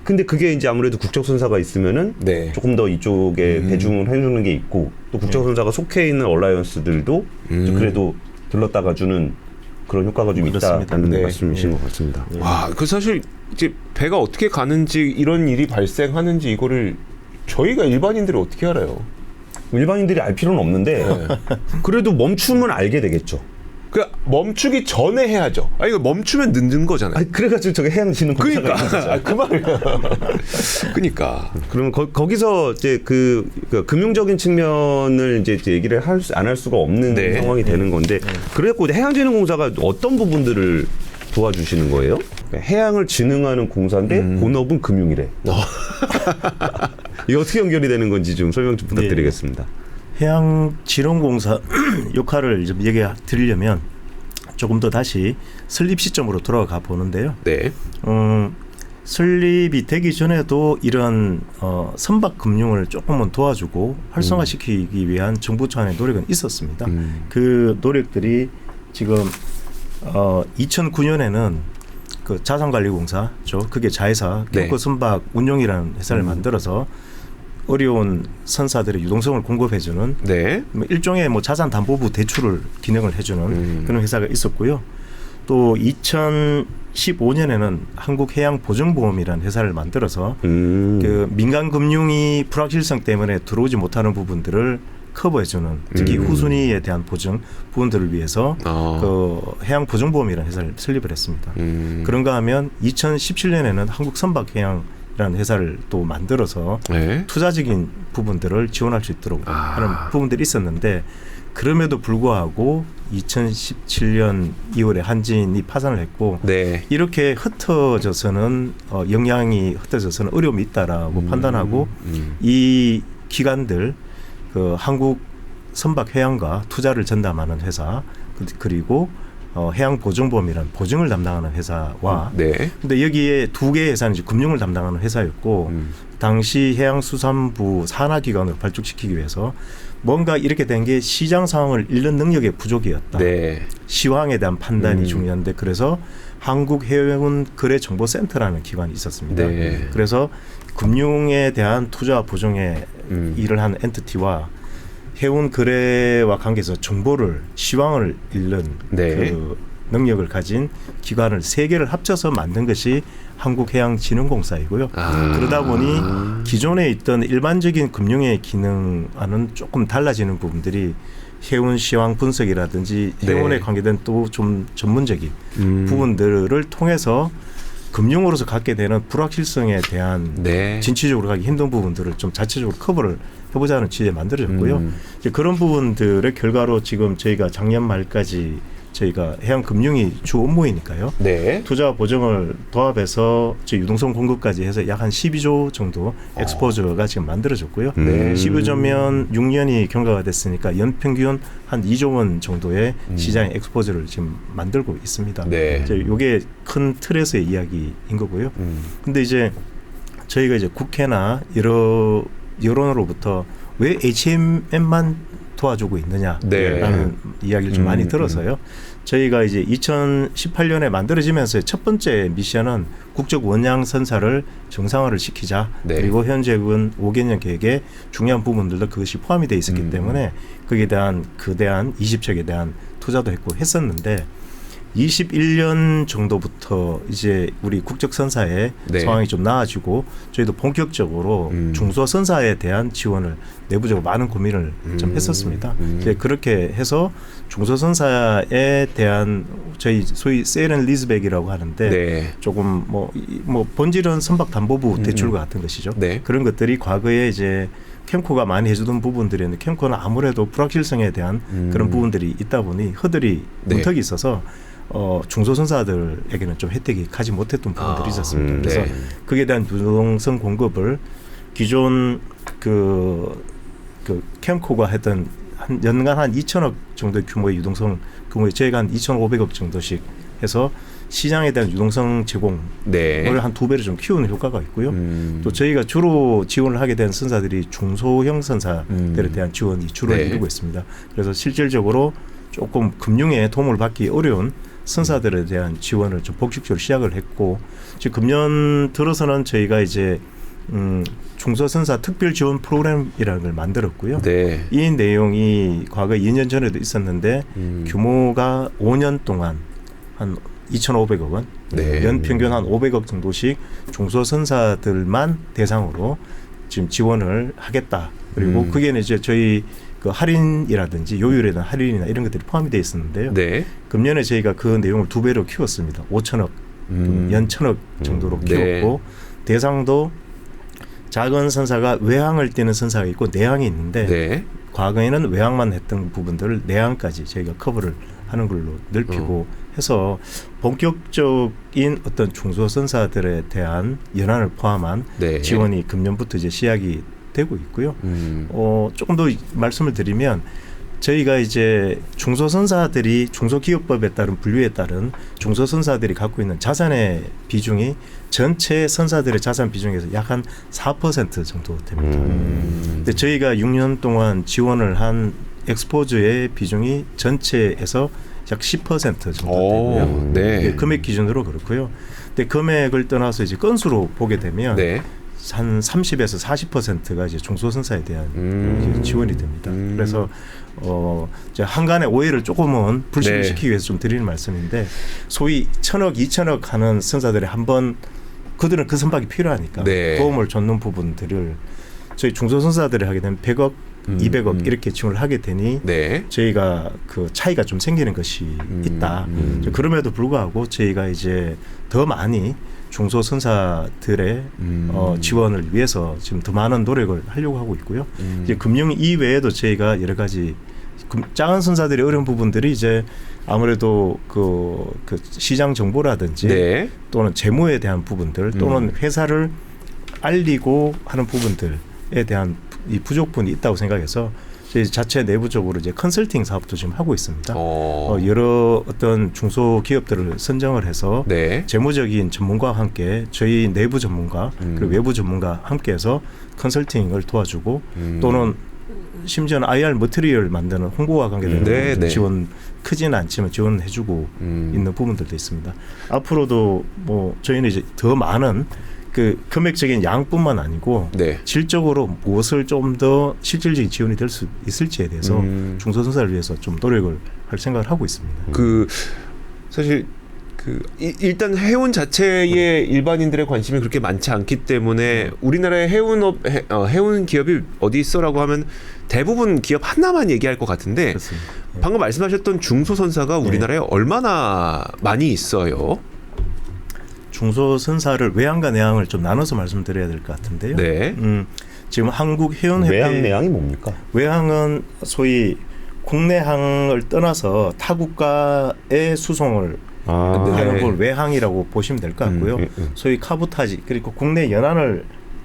근데 그게 이제 아무래도 국적선사가 있으면은 네. 조금 더 이쪽에 배중을 해주는 게 있고 또 국적선사가 속해 있는 얼라이언스들도 그래도 들렀다가 주는 그런 효과가 좀 있다는 네. 말씀이신 것 같습니다. 와, 그 사실 이제 배가 어떻게 가는지 이런 일이 발생하는지 이거를 저희가 일반인들이 어떻게 알아요? 일반인들이 알 필요는 없는데 그래도 멈추면 알게 되겠죠. 그 멈추기 전에 해야죠. 아 이거 멈추면 늦는 거잖아요. 아니, 그래가지고 저게 해양진흥공사가 있는 거죠. 그 말이야. 그러니까. 그러면 거기서 이제 그 금융적인 측면을 이제 얘기를 안 할 수가 없는 네. 상황이 되는 건데 그래갖고 해양진흥공사가 어떤 부분들을 도와주시는 거예요? 해양을 진흥하는 공사인데 본업은 금융이래. 이게 어떻게 연결이 되는 건지 좀 설명 좀 부탁드리겠습니다. 해양진흥공사 역할을 좀 얘기 드리려면 조금 더 다시 설립 시점으로 돌아가 보는데요. 네. 설립이 되기 전에도 이런 선박 금융을 조금은 도와주고 활성화시키기 위한 정부 차원의 노력은 있었습니다. 그 노력들이 지금 2009년에는 그 자산관리공사죠. 그게 자회사 경포선박 운용이라는 회사를 만들어서 어려운 선사들의 유동성을 공급해주는 네. 일종의 뭐 자산담보부 대출을 기능을 해주는 그런 회사가 있었고요. 또 2015년에는 한국해양보증보험이라는 회사를 만들어서 그 민간 금융이 불확실성 때문에 들어오지 못하는 부분들을 커버해주는 특히 후순위에 대한 보증 부분들을 위해서 그 해양보증보험이라는 회사를 설립을 했습니다. 그런가 하면 2017년에는 한국선박해양이라는 회사를 또 만들어서 투자적인 부분들을 지원할 수 있도록 하는 부분들이 있었는데 그럼에도 불구하고 2017년 2월에 한진이 파산을 했고 이렇게 흩어져서는 영향이 흩어져서는 어려움이 있다라고 판단하고 이 기관들 그 한국 선박해양과 투자를 전담하는 회사 그리고 해양보증보험이라는 보증을 담당하는 회사와 근데 여기에 두 개의 회사는 이제 금융을 담당하는 회사였고 당시 해양수산부 산하기관으로 발족시키기 위해서 뭔가 이렇게 된 게 시장 상황을 읽는 능력의 부족이었다. 시황에 대한 판단이 중요한데 그래서 한국해운거래정보센터라는 기관이 있었습니다. 그래서 금융에 대한 투자 보증에 일을 하는 엔티티와 해운 거래와 관계해서 정보를 시황을 읽는 그 능력을 가진 기관을 세 개를 합쳐서 만든 것이 한국해양진흥공사이고요. 그러다 보니 기존에 있던 일반적인 금융의 기능과는 조금 달라지는 부분들이 해운 시황 분석이라든지 해운에 관계된 또 좀 전문적인 부분들을 통해서 금융으로서 갖게 되는 불확실성에 대한 진취적으로 가기 힘든 부분들을 좀 자체적으로 커버를 해보자는 취지에 만들어졌고요. 이제 그런 부분들의 결과로 지금 저희가 작년 말까지 저희가 해양금융이 주 업무이니까요. 투자 보증을 도합해서 유동성 공급까지 해서 약 한 12조 정도 엑스포저가 지금 만들어졌고요. 12조면 6년이 경과가 됐으니까 연평균 한 2조 원 정도의 시장 엑스포저를 지금 만들고 있습니다. 이게 큰 틀에서의 이야기인 거고요. 근데 이제 저희가 이제 국회나 여러 여론으로부터 왜 HMM만 도와주고 있느냐라는 이야기를 좀 많이 들어서요. 저희가 이제 2018년에 만들어지면서 첫 번째 미션은 국적 원양 선사를 정상화를 시키자. 그리고 현재는 5개년 계획에 중요한 부분들도 그것이 포함이 돼 있었기 때문에 거기에 대한 거대한 20척에 대한 투자도 했고 했었는데 21년 정도부터 이제 우리 국적선사의 상황이 좀 나아지고 저희도 본격적으로 중소선사에 대한 지원을 내부적으로 많은 고민을 좀 했었습니다. 이제 그렇게 해서 중소선사에 대한 저희 소위 세일앤리즈백이라고 하는데 조금 뭐 본질은 선박담보부 대출과 같은 것이죠. 그런 것들이 과거에 이제 캠코가 많이 해주던 부분들이었는데 캠코는 아무래도 불확실성에 대한 그런 부분들이 있다 보니 허들이 문턱이 있어서 중소선사들에게는 좀 혜택이 가지 못했던 부분들이 있었습니다. 그래서 그에 대한 유동성 공급을 기존 그 캠코가 했던 한 연간 한 2천억 정도의 규모의 유동성 규모의 저희가 한 2,500억 정도씩 해서 시장에 대한 유동성 제공을 한 2배로 좀 키우는 효과가 있고요. 또 저희가 주로 지원을 하게 된 선사들이 중소형 선사들에 대한 지원이 주로 이루고 있습니다. 그래서 실질적으로 조금 금융에 도움을 받기 어려운 선사들에 대한 지원을 좀 복식적으로 시작을 했고 지금 금년 들어서는 저희가 이제 중소선사 특별 지원 프로그램이라는 걸 만들었고요. 이 내용이 과거 2년 전에도 있었는데 규모가 5년 동안 한 2,500억 원, 연평균 한 500억 정도씩 중소선사들만 대상으로 지금 지원을 하겠다. 그리고 그게는 이제 저희 그 할인이라든지 요율에 대한 할인이나 이런 것들이 포함이 되어 있었는데요. 금년에 저희가 그 내용을 2배로 키웠습니다. 5천억, 연 1천억 정도로 키웠고 대상도 작은 선사가 외항을 뛰는 선사가 있고 내항이 있는데 과거에는 외항만 했던 부분들을 내항까지 저희가 커버를 하는 걸로 넓히고 해서 본격적인 어떤 중소선사들에 대한 연한을 포함한 지원이 금년부터 이제 시작이 되고 있고요. 조금 더 말씀을 드리면 저희가 이제 중소선사들이 중소기업법에 따른 분류에 따른 중소선사들이 갖고 있는 자산의 비중이 전체 선사들의 자산 비중에서 약 한 4% 정도 됩니다. 근데 저희가 6년 동안 지원을 한 엑스포즈의 비중이 전체에서 약 10% 정도 되고요. 금액 기준으로 그렇고요. 근데 금액을 떠나서 이제 건수로 보게 되면 한 30에서 40%가 이제 중소선사에 대한 지원이 됩니다. 그래서 이제 한간의 오해를 조금은 불식을 시키기 위해서 좀 드리는 말씀인데 소위 1,000억, 2,000억 하는 선사들이 한번 그들은 그 선박이 필요하니까 도움을 줬는 부분들을 저희 중소선사들이 하게 되면 100억, 200억 이렇게 지원을 하게 되니 저희가 그 차이가 좀 생기는 것이 있다. 그럼에도 불구하고 저희가 이제 더 많이 중소선사들의 지원을 위해서 지금 더 많은 노력을 하려고 하고 있고요. 이제 금융 이외에도 저희가 여러 가지 작은 선사들이 어려운 부분들이 이제 아무래도 그 시장 정보라든지 또는 재무에 대한 부분들 또는 회사를 알리고 하는 부분들에 대한 이 부족분이 있다고 생각해서 저희 자체 내부적으로 이제 컨설팅 사업도 지금 하고 있습니다. 여러 어떤 중소기업들을 선정을 해서 네. 재무적인 전문가와 함께 저희 내부 전문가 그리고 외부 전문가 함께해서 컨설팅을 도와주고 또는 심지어는 IR 머티리얼 만드는 홍보와 관계되는 네. 지원 크지는 않지만 지원해주고 있는 부분들도 있습니다. 앞으로도 뭐 저희는 이제 더 많은 그 금액적인 양뿐만 아니고 네. 질적으로 무엇을 좀 더 실질적인 지원이 될 수 있을지에 대해서 중소선사를 위해서 좀 노력을 할 생각을 하고 있습니다. 그 사실 그 일단 해운 자체에 일반인들의 관심이 그렇게 많지 않기 때문에 우리나라의 해운 기업이 어디 있어라고 하면 대부분 기업 하나만 얘기할 것 같은데 그렇습니다. 방금 말씀하셨던 중소선사가 우리나라에 얼마나 많이 있어요? 중소선사를 외항과 내항을 좀 나눠서 말씀드려야 될 것 같은데요. 네. 지금 한국해운협회 외항 내항이 뭡니까? 외항은 소위 국내항을 떠나서 타국가의 수송을 하는 걸 외항이라고 보시면 될 것 같고요. 소위 카보타지 그리고 국내 연안을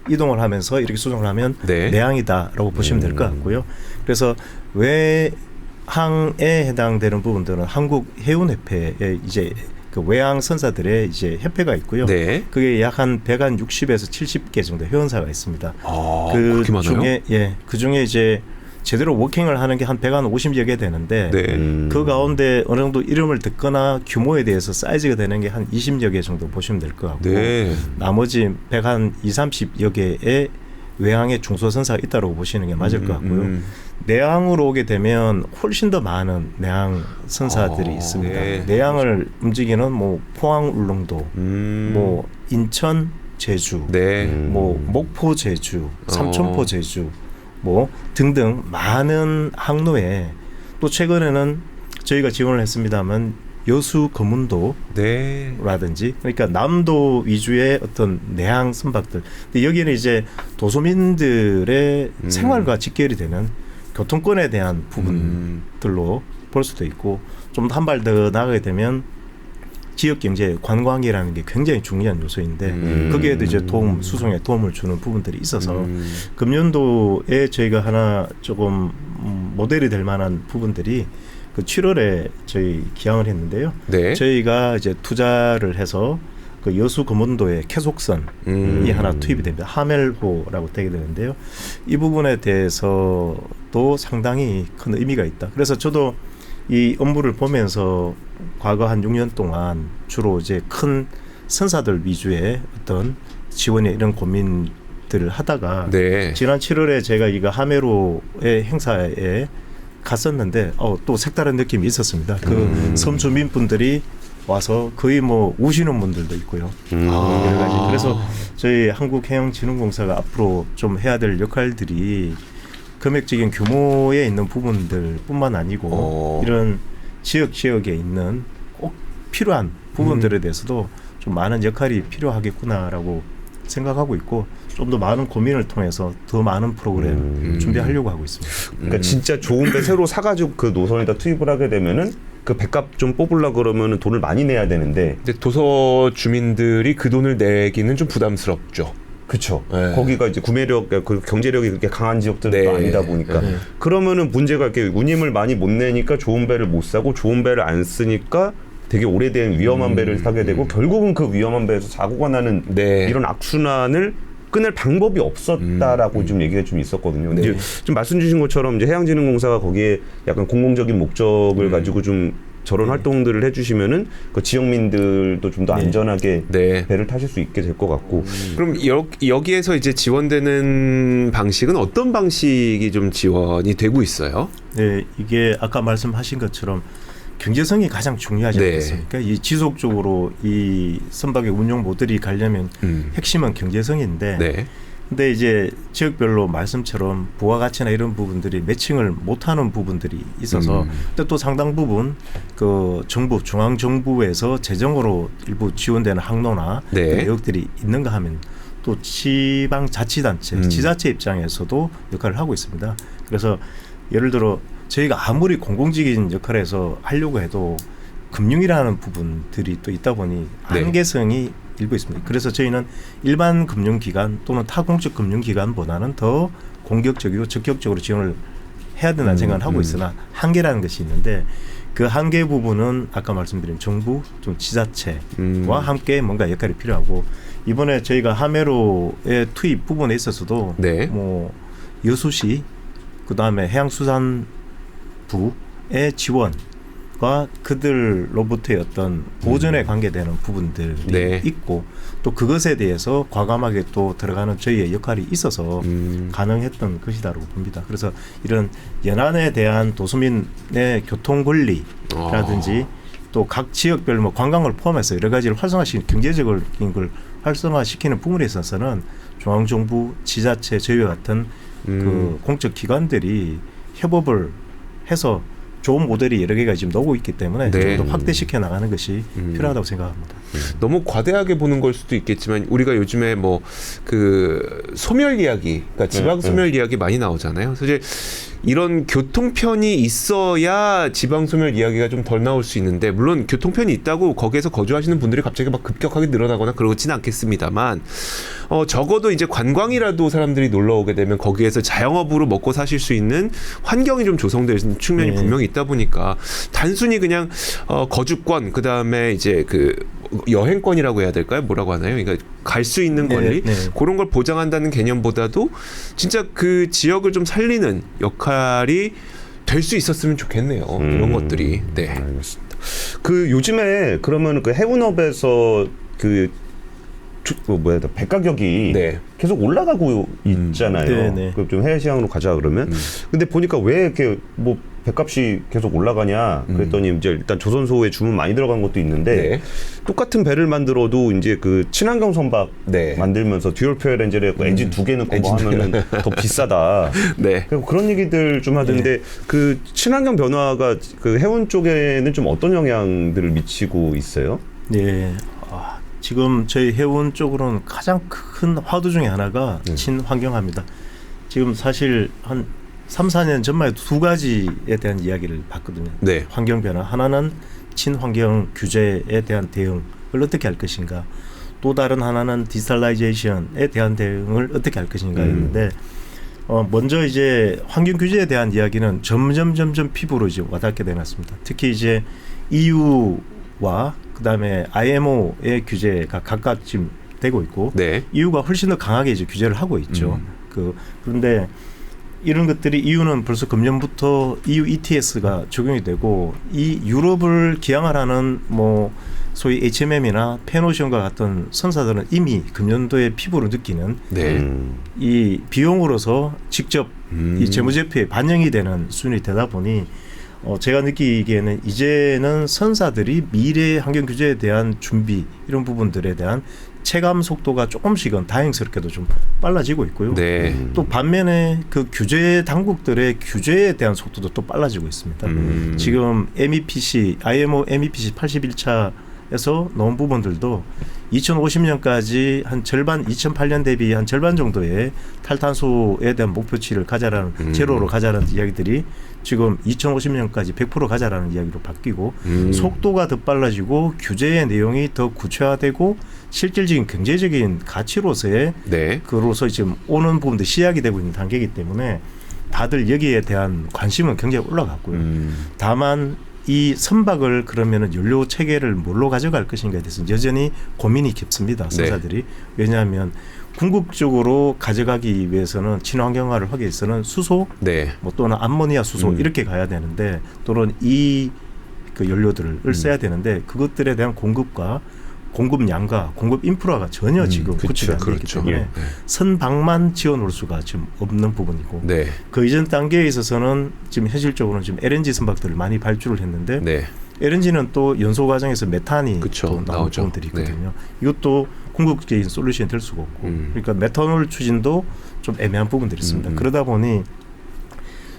이동을 하면서 이렇게 수송을 하면 내항이다라고 보시면 될 것 같고요. 그래서 외항에 해당되는 부분들은 한국해운협회에 이제 그 외항 선사들의 이제 협회가 있고요. 네. 그게 약 한 160에서 70개 정도 회원사가 있습니다. 그렇게 많아요? 중에 그 중에 이제 제대로 워킹을 하는 게 한 150여 개 되는데 그 가운데 어느 정도 이름을 듣거나 규모에 대해서 사이즈가 되는 게 한 20여 개 정도 보시면 될 것 같고 나머지 120-30여 개의 외항의 중소선사가 있다고 보시는 게 맞을 것 같고요. 내항으로 오게 되면 훨씬 더 많은 내항 선사들이 있습니다. 내항을 움직이는 뭐 포항 울릉도, 뭐 인천 제주, 뭐 목포 제주, 삼천포 제주, 뭐 등등 많은 항로에 또 최근에는 저희가 지원을 했습니다만 여수 거문도라든지 그러니까 남도 위주의 어떤 내항 선박들. 근데 여기는 이제 도소민들의 생활과 직결이 되는 교통권에 대한 부분들로 볼 수도 있고 좀 한 발 더 나가게 되면 지역 경제 관광이라는 게 굉장히 중요한 요소인데 거기에도 이제 수송에 도움을 주는 부분들이 있어서 금년도에 저희가 하나 조금 모델이 될 만한 부분들이 그 7월에 저희 기항을 했는데요. 저희가 이제 투자를 해서 그 여수 거문도의 캐속선이 하나 투입이 됩니다. 하멜호라고 되게 되는데요. 이 부분에 대해서도 상당히 큰 의미가 있다. 그래서 저도 이 업무를 보면서 과거 한 6년 동안 주로 이제 큰 선사들 위주의 어떤 지원에 이런 고민들을 하다가 지난 7월에 제가 이거 하멜호의 행사에 갔었는데 또 색다른 느낌이 있었습니다. 그 섬 주민분들이 와서 거의 뭐 우시는 분들도 있고요. 여러 가지. 그래서 저희 한국해양진흥공사가 앞으로 좀 해야 될 역할들이 금액적인 규모에 있는 부분들뿐만 아니고 이런 지역에 있는 꼭 필요한 부분들에 대해서도 좀 많은 역할이 필요하겠구나라고 생각하고 있고 좀 더 많은 고민을 통해서 더 많은 프로그램 준비하려고 하고 있습니다. 그러니까 진짜 좋은 배 새로 사가지고 그 노선에다 투입을 하게 되면은 그 배값 좀 뽑으려 그러면은 돈을 많이 내야 되는데 근데 도서 주민들이 그 돈을 내기는 좀 부담스럽죠. 그렇죠. 거기가 이제 구매력, 그 경제력이 그렇게 강한 지역들도 아니다 보니까 그러면은 문제가 이렇게 운임을 많이 못 내니까 좋은 배를 못 사고 좋은 배를 안 쓰니까 되게 오래된 위험한 배를 사게 되고 결국은 그 위험한 배에서 사고가 나는 이런 악순환을 끊을 방법이 없었다라고 좀 얘기가 좀 있었거든요. 근데 좀 말씀 주신 것처럼 이제 해양진흥공사가 거기에 약간 공공적인 목적을 가지고 좀 저런 활동들을 해주시면은 그 지역민들도 좀 더 안전하게 배를 타실 수 있게 될 것 같고. 그럼 여기에서 이제 지원되는 방식은 어떤 방식이 좀 지원이 되고 있어요? 네, 이게 아까 말씀하신 것처럼 경제성이 가장 중요하지 않겠습니까? 이 지속적으로 이 선박의 운용 모델이 가려면 핵심은 경제성인데 근데 이제 지역별로 말씀처럼 부가가치나 이런 부분들이 매칭을 못하는 부분들이 있어서 근데 또 상당 부분 그 정부 중앙정부에서 재정으로 일부 지원되는 항로나 내역들이 있는가 하면 또 지방자치단체 지자체 입장에서도 역할을 하고 있습니다. 그래서 예를 들어 저희가 아무리 공공적인 역할에서 하려고 해도 금융이라는 부분들이 또 있다 보니 한계성이 일부 있습니다. 그래서 저희는 일반 금융기관 또는 타공적 금융기관보다는 더 공격적이고 적극적으로 지원을 해야 된다는 생각을 하고 있으나 한계라는 것이 있는데 그 한계 부분은 아까 말씀드린 정부, 좀 지자체와 함께 뭔가 역할이 필요하고 이번에 저희가 하메로의 투입 부분에 있어서도 네. 뭐 여수시 그다음에 해양수산부의 지원과 그들로부터의 어떤 보전에 관계되는 부분들이 네. 있고 또 그것에 대해서 과감하게 또 들어가는 저희의 역할이 있어서 가능했던 것이다라고 봅니다. 그래서 이런 연안에 대한 도시민의 교통 권리라든지 또 각 지역별 뭐 관광을 포함해서 여러 가지를 활성화시키는 경제적인 걸 활성화시키는 부분에 있어서는 중앙정부, 지자체, 저희와 같은 그 공적 기관들이 협업을 해서 좋은 모델이 여러 개가 지금 나오고 있기 때문에 네. 좀 더 확대시켜 나가는 것이 필요하다고 생각합니다. 너무 과대하게 보는 걸 수도 있겠지만 우리가 요즘에 뭐 그 소멸 이야기, 그러니까 지방 소멸 이야기 많이 나오잖아요. 사실 이런 교통편이 있어야 지방 소멸 이야기가 좀 덜 나올 수 있는데 물론 교통편이 있다고 거기에서 거주하시는 분들이 갑자기 막 급격하게 늘어나거나 그러지는 않겠습니다만 적어도 이제 관광이라도 사람들이 놀러 오게 되면 거기에서 자영업으로 먹고 사실 수 있는 환경이 좀 조성되는 측면이 분명히 있다 보니까 단순히 그냥 거주권 그다음에 이제 그 여행권이라고 해야 될까요? 뭐라고 하나요? 그러니까 갈 수 있는 권리 그런 걸 보장한다는 개념보다도 진짜 그 지역을 좀 살리는 역할이 될 수 있었으면 좋겠네요. 이런 것들이. 네. 알겠습니다. 그 요즘에 그러면 그 해운업에서 배 가격이 네. 계속 올라가고 있잖아요. 그 좀 해외 시장으로 가자 그러면. 근데 보니까 왜 이렇게 뭐 배값이 계속 올라가냐 그랬더니 이제 일단 조선소에 주문 많이 들어간 것도 있는데 네. 똑같은 배를 만들어도 이제 그 친환경 선박 네. 만들면서 듀얼 퓨엘 엔진을 해갖고 엔진 2개 넣고 뭐 하면은 더 비싸다. 네. 그런 얘기들 좀 하던데 그 친환경 변화가 그 해운 쪽에는 좀 어떤 영향들을 미치고 있어요? 네. 지금 저희 해운 쪽으로는 가장 큰 화두 중에 하나가 친환경화입니다. 지금 사실 한 3, 4년 전만 해도 두 가지에 대한 이야기를 봤거든요. 네. 환경 변화. 하나는 친환경 규제에 대한 대응을 어떻게 할 것인가. 또 다른 하나는 디지털라이제이션에 대한 대응을 어떻게 할 것인가였는데 먼저 이제 환경 규제에 대한 이야기는 점점 피부로 이제 와닿게 되었습니다. 특히 이제 EU와 그다음에 IMO의 규제가 각각 지금 되고 있고 네. EU가 훨씬 더 강하게 이제 규제를 하고 있죠. 그런데 이런 것들이 EU는 벌써 금년부터 EU ETS가 적용이 되고 이 유럽을 기항을 하는 뭐 소위 HMM이나 펜오션과 같은 선사들은 이미 금년도에 피부로 느끼는 이 비용으로서 직접 이 재무제표에 반영이 되는 수준이 되다 보니 제가 느끼기에는 이제는 선사들이 미래 환경 규제에 대한 준비 이런 부분들에 대한 체감 속도가 조금씩은 다행스럽게도 좀 빨라지고 있고요. 네. 또 반면에 그 규제 당국들의 규제에 대한 속도도 또 빨라지고 있습니다. 지금 MEPC, IMO MEPC 81차에서 나온 부분들도 2050년까지 한 절반, 2008년 대비 한 절반 정도의 탈탄소에 대한 목표치를 가자라는 제로로 가자라는 이야기들이 지금 2050년까지 100% 가자라는 이야기로 바뀌고 속도가 더 빨라지고 규제의 내용이 더 구체화되고 실질적인 경제적인 가치로서의 그로서 지금 오는 부분도 시작이 되고 있는 단계이기 때문에 다들 여기에 대한 관심은 굉장히 올라갔고요. 다만 이 선박을 그러면은 연료 체계를 뭘로 가져갈 것인가에 대해서 여전히 고민이 깊습니다. 선사들이. 왜냐하면 궁극적으로 가져가기 위해서는 친환경화를 하기 위해서는 수소, 뭐 또는 암모니아 수소 이렇게 가야 되는데 또는 이 그 연료들을 써야 되는데 그것들에 대한 공급량과 공급 인프라가 전혀 지금 구축이 안 되기 때문에 선박만 지어놓을 수가 지금 없는 부분이고 그 이전 단계에 있어서는 지금 현실적으로는 지금 LNG 선박들을 많이 발주를 했는데 LNG는 또 연소 과정에서 메탄이 또 나오는 부분들이 있거든요. 이것도 궁극적인 솔루션이 될 수가 없고 그러니까 메탄올 추진도 좀 애매한 부분들이 있습니다. 그러다 보니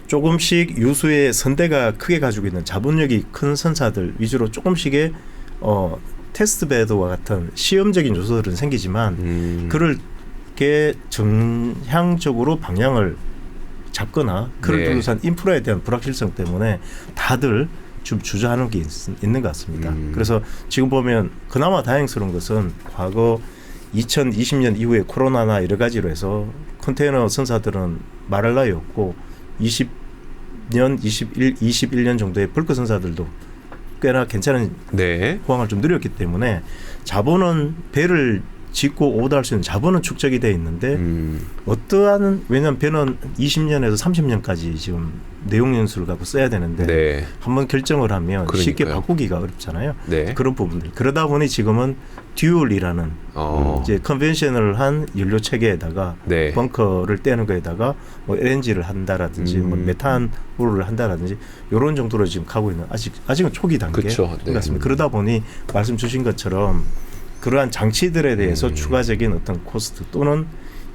조금씩 유수의 선대가 크게 가지고 있는 자본력이 큰 선사들 위주로 조금씩의 테스트베드와 같은 시험적인 요소들은 생기지만 그렇게 정향적으로 방향을 잡거나 그를 둘러싼 인프라에 대한 불확실성 때문에 다들 좀 주저하는 게 있는 것 같습니다. 그래서 지금 보면 그나마 다행스러운 것은 과거 2020년 이후에 코로나나 여러 가지로 해서 컨테이너 선사들은 말할 나위 없고 10년, 21년 정도의 벌크 선사들도 꽤나 괜찮은 네. 호황을 좀 누렸기 때문에 자본은 배를 짓고 오다할 수 있는 자본은 축적이 돼 있는데 어떠한 왜냐하면 배는 20년에서 30년까지 지금 내용 연수를 갖고 써야 되는데 네. 한번 결정을 하면 그러니까요. 쉽게 바꾸기가 어렵잖아요. 네. 그런 부분들. 그러다 보니 지금은 듀얼이라는 이제 컨벤셔널한 연료 체계에다가 네. 벙커를 떼는 거에다가 뭐 LNG를 한다라든지 뭐 메탄오를 한다라든지 이런 정도로 지금 가고 있는 아직은 초기 단계 그쵸. 네. 같습니다. 그러다 보니 말씀 주신 것처럼 그러한 장치들에 대해서 추가적인 어떤 코스트 또는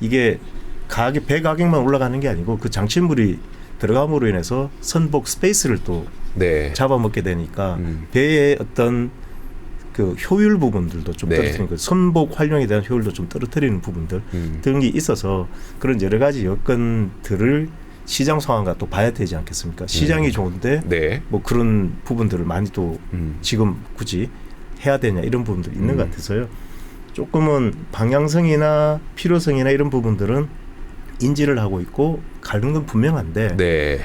이게 가격 배 가격만 올라가는 게 아니고 그 장치물이 들어감으로 인해서 선복 스페이스를 또 네. 잡아먹게 되니까 배의 어떤 그 효율 부분들도 좀 네. 떨어뜨리는 거, 선복 활용에 대한 효율도 좀 떨어뜨리는 부분들 등이 있어서 그런 여러 가지 여건들을 시장 상황과 또 봐야 되지 않겠습니까? 시장이 좋은데 네. 뭐 그런 부분들을 많이 또 지금 굳이 해야 되냐 이런 부분들이 있는 것 같아서요. 조금은 방향성이나 필요성이나 이런 부분들은 인지를 하고 있고 가는 건 분명한데 네.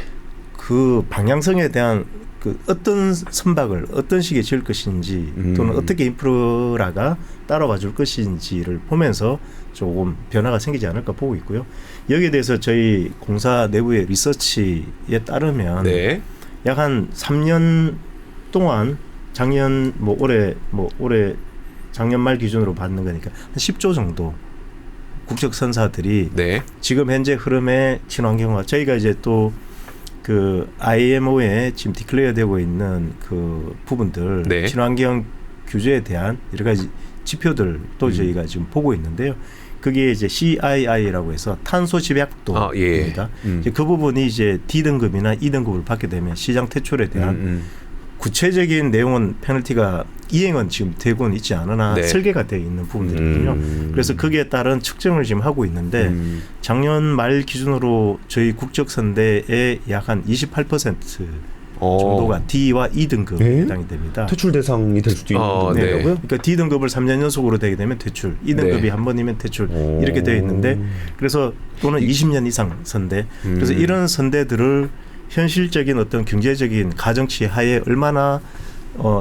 그 방향성에 대한 그 어떤 선박을 어떤 식의 지을 것인지 또는 어떻게 인프라가 따라와 줄 것인지를 보면서 조금 변화가 생기지 않을까 보고 있고요. 여기에 대해서 저희 공사 내부의 리서치에 따르면 네. 약 한 3년 동안 작년 올해 작년 말 기준으로 받는 거니까 한 10조 정도 국적 선사들이 네. 지금 현재 흐름의 친환경화 저희가 이제 또 그 IMO에 지금 디클레어 되고 있는 그 부분들 네. 친환경 규제에 대한 여러 가지 지표들도 저희가 지금 보고 있는데요. 그게 이제 CII라고 해서 탄소 집약도입니다. 이제 그 부분이 이제 D등급이나 E등급을 받게 되면 시장 퇴출에 대한 구체적인 내용은 페널티가 이행은 지금 되고는 있지 않으나 네. 설계가 되어 있는 부분들이거든요. 그래서 거기에 따른 측정을 지금 하고 있는데 작년 말 기준으로 저희 국적선대의 약 한 28% 정도가 D와 E등급에 네? 해당이 됩니다. 퇴출 대상이 될 수도 있는 네. 거고요. 그러니까 D등급을 3년 연속으로 되게 되면 퇴출, E등급이 네. 한 번이면 퇴출 이렇게 되어 있는데 그래서 또는 20년 이상 선대 그래서 이런 선대들을 현실적인 어떤 경제적인 가정치 하에 얼마나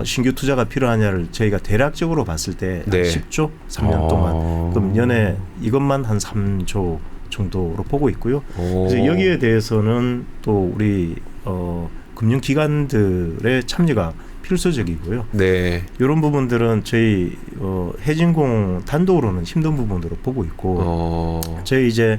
신규 투자가 필요하냐를 저희가 대략적으로 봤을 때 네. 10조 3년 동안 그럼 연에 이것만 한 3조 정도로 보고 있고요. 그래서 여기에 대해서는 또 우리 금융기관들의 참여가 필수적이고요. 네. 이런 부분들은 저희 해진공 단독으로는 힘든 부분으로 보고 있고 저희 이제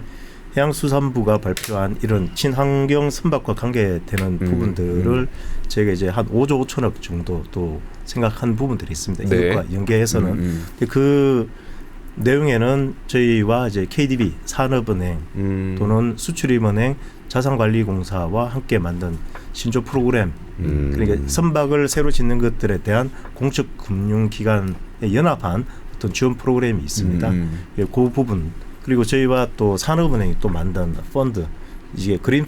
해양수산부가 발표한 이런 친환경 선박과 관계되는 부분들을 저희가 이제 한 5조 5천억 정도 또 생각한 부분들이 있습니다. 네. 이것과 연계해서는 그 내용에는 저희와 이제 KDB 산업은행 또는 수출입은행 자산관리공사와 함께 만든 신조 프로그램 그러니까 선박을 새로 짓는 것들에 대한 공적 금융기관에 연합한 어떤 지원 프로그램이 있습니다. 그 부분 그리고 저희와 또 산업은행이 또 만든 펀드 이게 그린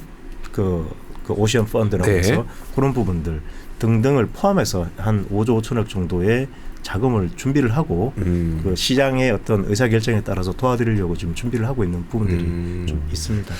그 오션 펀드라고 네. 해서 그런 부분들 등등을 포함해서 한 5조 5천억 정도의 자금을 준비를 하고 그 시장의 어떤 의사결정에 따라서 도와드리려고 지금 준비를 하고 있는 부분들이 좀 있습니다.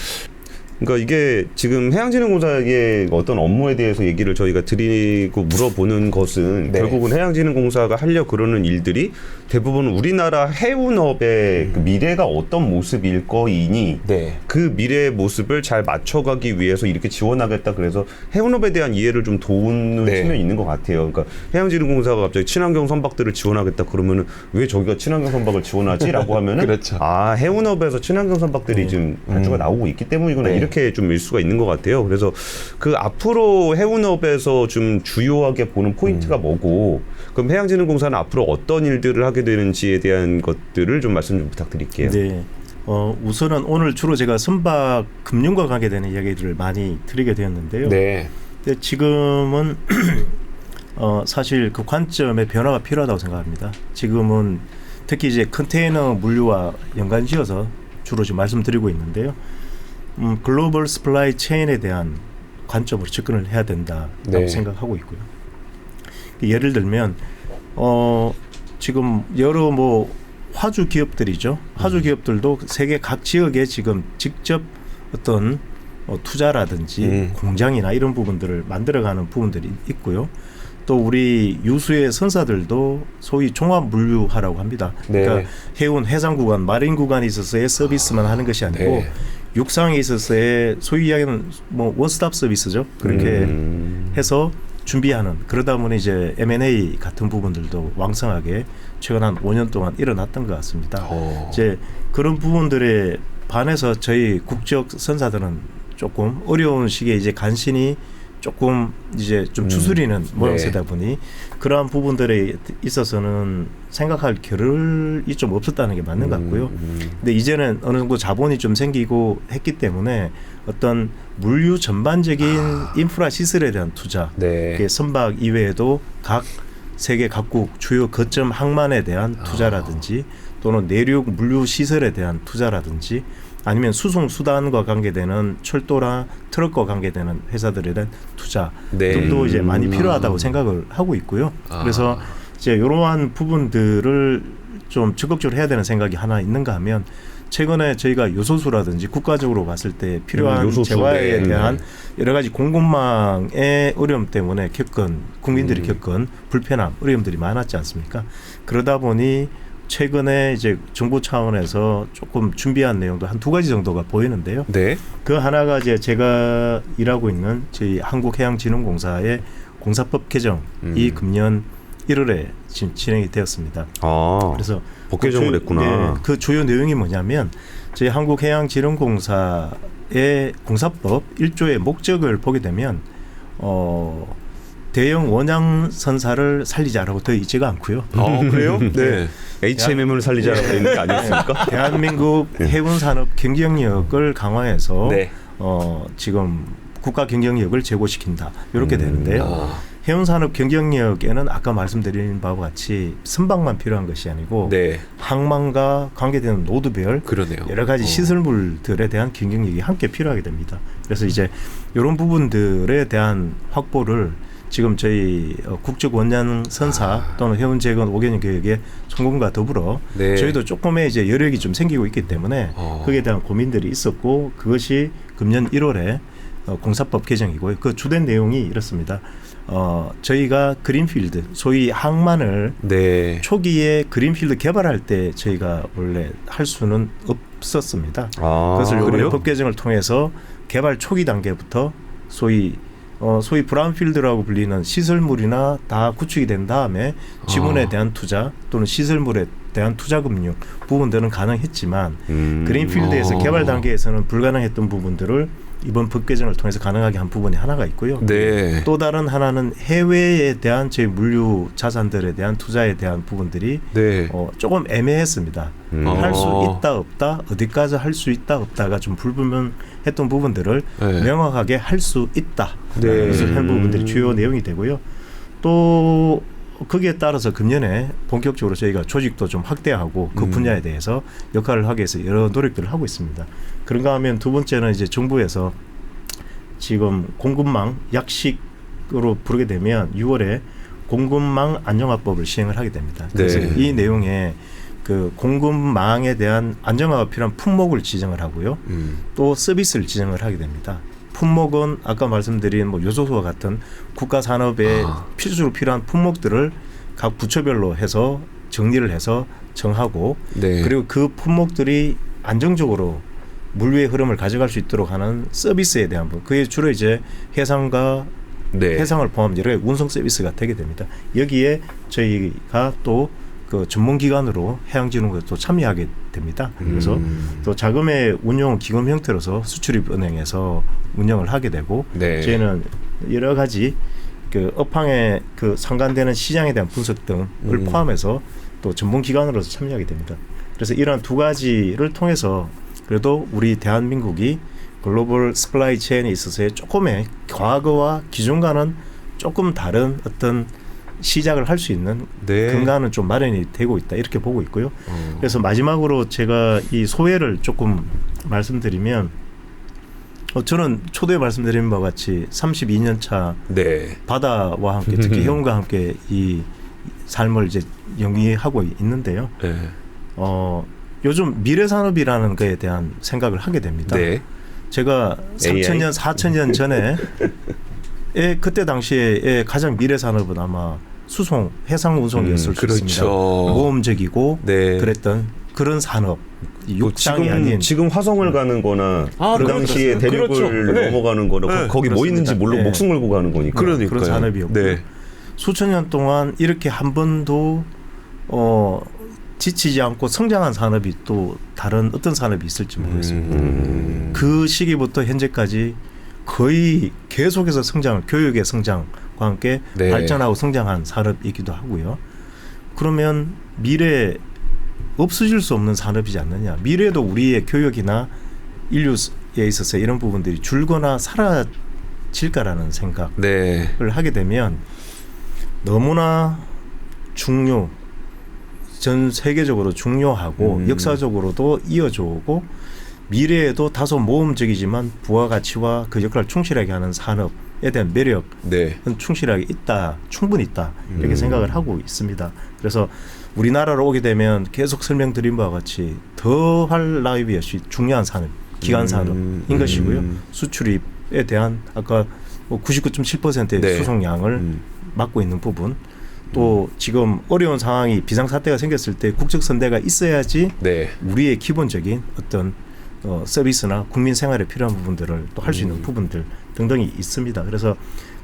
그러니까 이게 지금 해양진흥공사의 어떤 업무에 대해서 얘기를 저희가 드리고 물어보는 것은 네. 결국은 해양진흥공사가 하려 그러는 일들이 대부분 우리나라 해운업의 그 미래가 어떤 모습일 거이니 네. 그 미래의 모습을 잘 맞춰가기 위해서 이렇게 지원하겠다 그래서 해운업에 대한 이해를 좀 도우는 네. 측면이 있는 것 같아요. 그러니까 해양진흥공사가 갑자기 친환경 선박들을 지원하겠다 그러면은 왜 저기가 친환경 선박을 지원하지?라고 하면은 그렇죠. 아 해운업에서 친환경 선박들이 지금 발주가 나오고 있기 때문이구나 네. 이렇게 좀 일 수가 있는 것 같아요. 그래서 그 앞으로 해운업에서 좀 주요하게 보는 포인트가 뭐고 그럼 해양진흥공사는 앞으로 어떤 일들을 하게 되는지에 대한 것들을 좀 말씀 좀 부탁드릴게요. 네. 우선은 오늘 주로 제가 선박 금융과 관계되는 이야기들을 많이 드리게 되었는데요. 네. 근데 지금은 사실 그 관점의 변화가 필요하다고 생각합니다. 지금은 특히 이제 컨테이너 물류와 연관지어서 주로 지금 말씀드리고 있는데요. 글로벌 스플라이 체인에 대한 관점으로 접근을 해야 된다라고 네. 생각하고 있고요. 예를 들면 지금 여러 화주 기업들이죠. 화주 기업들도 세계 각 지역에 지금 직접 어떤 투자라든지 공장이나 이런 부분들을 만들어가는 부분들이 있고요. 또 우리 유수의 선사들도 소위 종합 물류하라고 합니다. 그러니까 해운 해상 구간, 마린 구간에 있어서의 서비스만 하는 것이 아니고 육상에 있어서의 소위 이야기하는 뭐 원스톱 서비스죠. 그렇게 해서 준비하는, 그러다 보니 이제 M&A 같은 부분들도 왕성하게 최근 한 5년 동안 일어났던 것 같습니다. 이제 그런 부분들에 반해서 저희 국적 선사들은 조금 어려운 시기에 이제 간신히 조금 이제 좀 추스리는 모양새다 보니 그러한 부분들에 있어서는 생각할 겨를이 좀 없었다는 게 맞는 것 같고요. 근데 이제는 어느 정도 자본이 좀 생기고 했기 때문에 어떤 물류 전반적인 인프라 시설에 대한 투자, 선박 이외에도 각 세계 각국 주요 거점 항만에 대한 투자라든지 또는 내륙 물류 시설에 대한 투자라든지 아니면 수송 수단과 관계되는 철도나 트럭과 관계되는 회사들에 대한 투자 등도 이제 많이 필요하다고 생각을 하고 있고요. 그래서 이제 이러한 부분들을 좀 적극적으로 해야 되는 생각이 하나 있는가 하면 최근에 저희가 요소수라든지 국가적으로 봤을 때 필요한 재화에 대한 여러 가지 공급망의 어려움 때문에 국민들이 겪은 불편함, 어려움들이 많았지 않습니까? 그러다 보니 최근에 이제 정부 차원에서 조금 준비한 내용도 한 2가지 정도가 보이는데요. 그 하나가 이제 제가 일하고 있는 저희 한국해양진흥공사의 공사법 개정이 금년 1월에 지금 진행이 되었습니다. 그래서 법 개정을 했구나. 그 주요 내용이 뭐냐면 저희 한국해양진흥공사의 공사법 1조의 목적을 보게 되면 대형 원양 선사를 살리자라고 되어 있지가 않고요. 그래요? 네. HMM을 살리자라고 되어 있는 게 아니었습니까? 대한민국 해운산업 경쟁력을 강화해서 지금 국가 경쟁력을 제고시킨다. 이렇게 되는데요. 해운산업 경쟁력에는 아까 말씀드린 바와 같이 선박만 필요한 것이 아니고 항만과 관계되는 노드별 여러 가지 시설물들에 대한 경쟁력이 함께 필요하게 됩니다. 그래서 이제 이런 부분들에 대한 확보를 지금 저희 국적 원양 선사 또는 해운 재건 5개년 계획의 성공과 더불어 저희도 조금의 이제 여력이 좀 생기고 있기 때문에 거기에 대한 고민들이 있었고 그것이 금년 1월에 공사법 개정이고요. 그 주된 내용이 이렇습니다. 저희가 그린필드, 소위 항만을 초기에 그린필드 개발할 때 저희가 원래 할 수는 없었습니다. 그것을 이번에 법 개정을 통해서 개발 초기 단계부터 소위 브라운필드라고 불리는 시설물이나 다 구축이 된 다음에 지분에 대한 투자 또는 시설물에 대한 투자 금융 부분들은 가능했지만 그린필드에서 개발 단계에서는 불가능했던 부분들을 이번 법 개정을 통해서 가능하게 한 부분이 하나가 있고요. 또 다른 하나는 해외에 대한 저희 물류 자산들에 대한 투자에 대한 부분들이 조금 애매했습니다. 할 수 있다 없다, 어디까지 할 수 있다 없다가 좀 불분명했던 부분들을 명확하게 할 수 있다. 그래서 한 부분들이 주요 내용이 되고요. 또 거기에 따라서 금년에 본격적으로 저희가 조직도 좀 확대하고 그 분야에 대해서 역할을 하기 위해서 여러 노력들을 하고 있습니다. 그런가 하면 두 번째는 이제 정부에서 지금 공급망 약식으로 부르게 되면 6월에 공급망 안정화법을 시행을 하게 됩니다. 그래서 이 내용에 그 공급망에 대한 안정화가 필요한 품목을 지정을 하고요. 또 서비스를 지정을 하게 됩니다. 품목은 아까 말씀드린 뭐 요소수와 같은 국가 산업에 필수로 필요한 품목들을 각 부처별로 해서 정리를 해서 정하고 그리고 그 품목들이 안정적으로 물류의 흐름을 가져갈 수 있도록 하는 서비스에 대한 부분. 그게 주로 이제 해상과 해상을 포함한 여러 가지 운송 서비스가 되게 됩니다. 여기에 저희가 또 그 전문기관으로 해양진흥공사에 또 참여하게 됩니다. 그래서 또 자금의 운용 기금 형태로서 수출입은행에서 운영을 하게 되고 저희는 여러 가지 그 업황에 그 상관되는 시장에 대한 분석 등을 포함해서 또 전문기관으로서 참여하게 됩니다. 그래서 이러한 2가지를 통해서 그래도 우리 대한민국이 글로벌 스플라이 체인에 있어서의 조금의 과거와 기존과는 조금 다른 어떤 시작을 할 수 있는 근간은 좀 마련이 되고 있다 이렇게 보고 있고요. 그래서 마지막으로 제가 이 소회를 조금 말씀드리면 저는 초도에 말씀드린 바와 같이 32년 차 바다와 함께 특히 해운과 함께 이 삶을 이제 영위하고 있는데요. 요즘 미래산업이라는 것에 대한 생각을 하게 됩니다. 제가 3,000년, 4,000년 전에 그때 당시에 가장 미래 산업은 아마 수송, 해상 운송이었을 수 있습니다. 모험적이고 네. 그랬던 그런 산업. 육상이 아닌 지금 화성을 가는 거나 그 당시에 대륙을 그렇죠. 네. 넘어가는 거나 네. 거기 뭐 있는지 모르고 네. 목숨 걸고 가는 거니까. 그런 산업이었고 네. 수천 년 동안 이렇게 한 번도 지치지 않고 성장한 산업이 또 다른 어떤 산업이 있을지 모르겠습니다. 그 시기부터 현재까지 거의 계속해서 성장을 교육의 성장과 함께 네. 발전하고 성장한 산업이기도 하고요. 그러면 미래 없어질 수 없는 산업이지 않느냐. 미래도 우리의 교육이나 인류에 있어서 이런 부분들이 줄거나 사라질까라는 생각을 네. 하게 되면 너무나 전 세계적으로 중요하고 역사적으로도 이어져 오고 미래에도 다소 모험적이지만 부가가치와 그 역할을 충실하게 하는 산업에 대한 매력은 네. 충실하게 있다, 충분히 있다 이렇게 생각을 하고 있습니다. 그래서 우리나라로 오게 되면 계속 설명드린 바와 같이 더할 나위 없이 중요한 산업, 기간 산업인 것이고요. 수출입에 대한 아까 99.7%의 네. 수송량을 맡고 있는 부분, 또 지금 어려운 상황이 비상사태가 생겼을 때 국적선대가 있어야지 네. 우리의 기본적인 어떤 서비스나 국민 생활에 필요한 부분들을 또 할 수 있는 부분들 등등이 있습니다. 그래서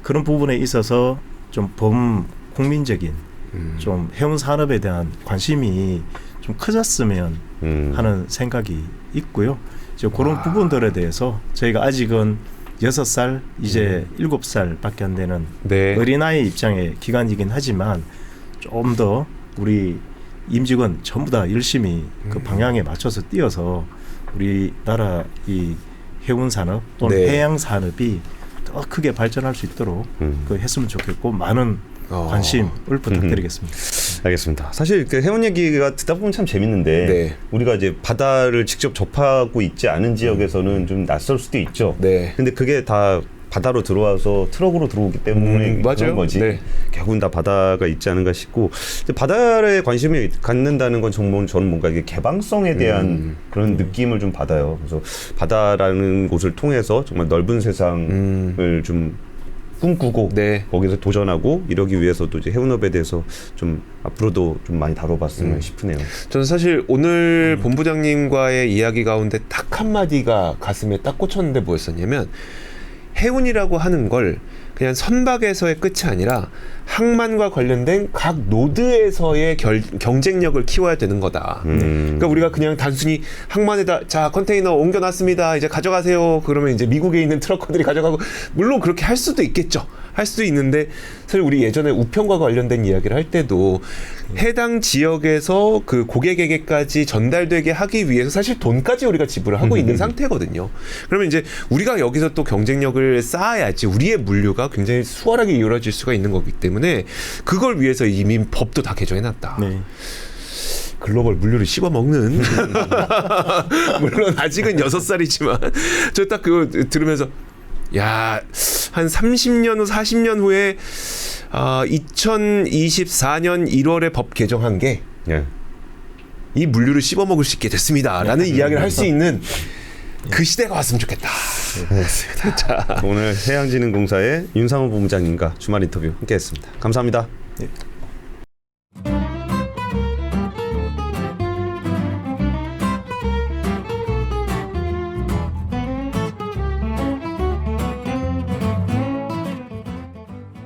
그런 부분에 있어서 좀 범국민적인 좀 해운 산업에 대한 관심이 좀 커졌으면 하는 생각이 있고요. 이제 그런 부분들에 대해서 저희가 아직은 6살 이제 7살밖에 안 되는 네. 어린아이 입장의 기간이긴 하지만 좀 더 우리 임직원 전부 다 열심히 그 방향에 맞춰서 뛰어서 우리나라 이 해운 산업 또는 네. 해양 산업이 더 크게 발전할 수 있도록 그 했으면 좋겠고 많은 관심을 부탁드리겠습니다. 알겠습니다. 사실 그 해운 얘기가 듣다 보면 참 재밌는데 네. 우리가 이제 바다를 직접 접하고 있지 않은 지역에서는 좀 낯설 수도 있죠. 네. 근데 그게 다 바다로 들어와서 트럭으로 들어오기 때문에 맞아요. 그런 거지. 네. 결국은 다 바다가 있지 않은가 싶고, 이제 바다에 관심을 갖는다는 건 정말 저는 뭔가 이게 개방성에 대한 그런 느낌을 좀 받아요. 그래서 바다라는 곳을 통해서 정말 넓은 세상을 좀 꿈꾸고 네. 거기서 도전하고 이러기 위해서도 이제 해운업에 대해서 좀 앞으로도 좀 많이 다뤄봤으면 싶으네요. 저는 사실 오늘 본부장님과의 이야기 가운데 딱 한마디가 가슴에 딱 꽂혔는데 뭐였었냐면 해운이라고 하는 걸 그냥 선박에서의 끝이 아니라 항만과 관련된 각 노드에서의 경쟁력을 키워야 되는 거다. 그러니까 우리가 그냥 단순히 항만에다 자 컨테이너 옮겨놨습니다. 이제 가져가세요. 그러면 이제 미국에 있는 트럭커들이 가져가고 물론 그렇게 할 수도 있겠죠. 할 수도 있는데 사실 우리 예전에 우편과 관련된 이야기를 할 때도 해당 지역에서 그 고객에게까지 전달되게 하기 위해서 사실 돈까지 우리가 지불을 하고 있는 상태거든요. 그러면 이제 우리가 여기서 또 경쟁력을 쌓아야지 우리의 물류가 굉장히 수월하게 이루어질 수가 있는 거기 때문에 그걸 위해서 이미 법도 다 개정해놨다. 네. 글로벌 물류를 씹어먹는 물론 아직은 6살이지만 저 딱 그거 들으면서 야, 한 30년 후 40년 후에 2024년 1월에 법 개정한 게 이 물류를 씹어먹을 수 있게 됐습니다라는 이야기를 할 수 있는 그 시대가 왔으면 좋겠다. 알겠습니다. 자, 오늘 해양진흥공사의 윤상호 본부장님과 주말 인터뷰 함께했습니다. 감사합니다. 네.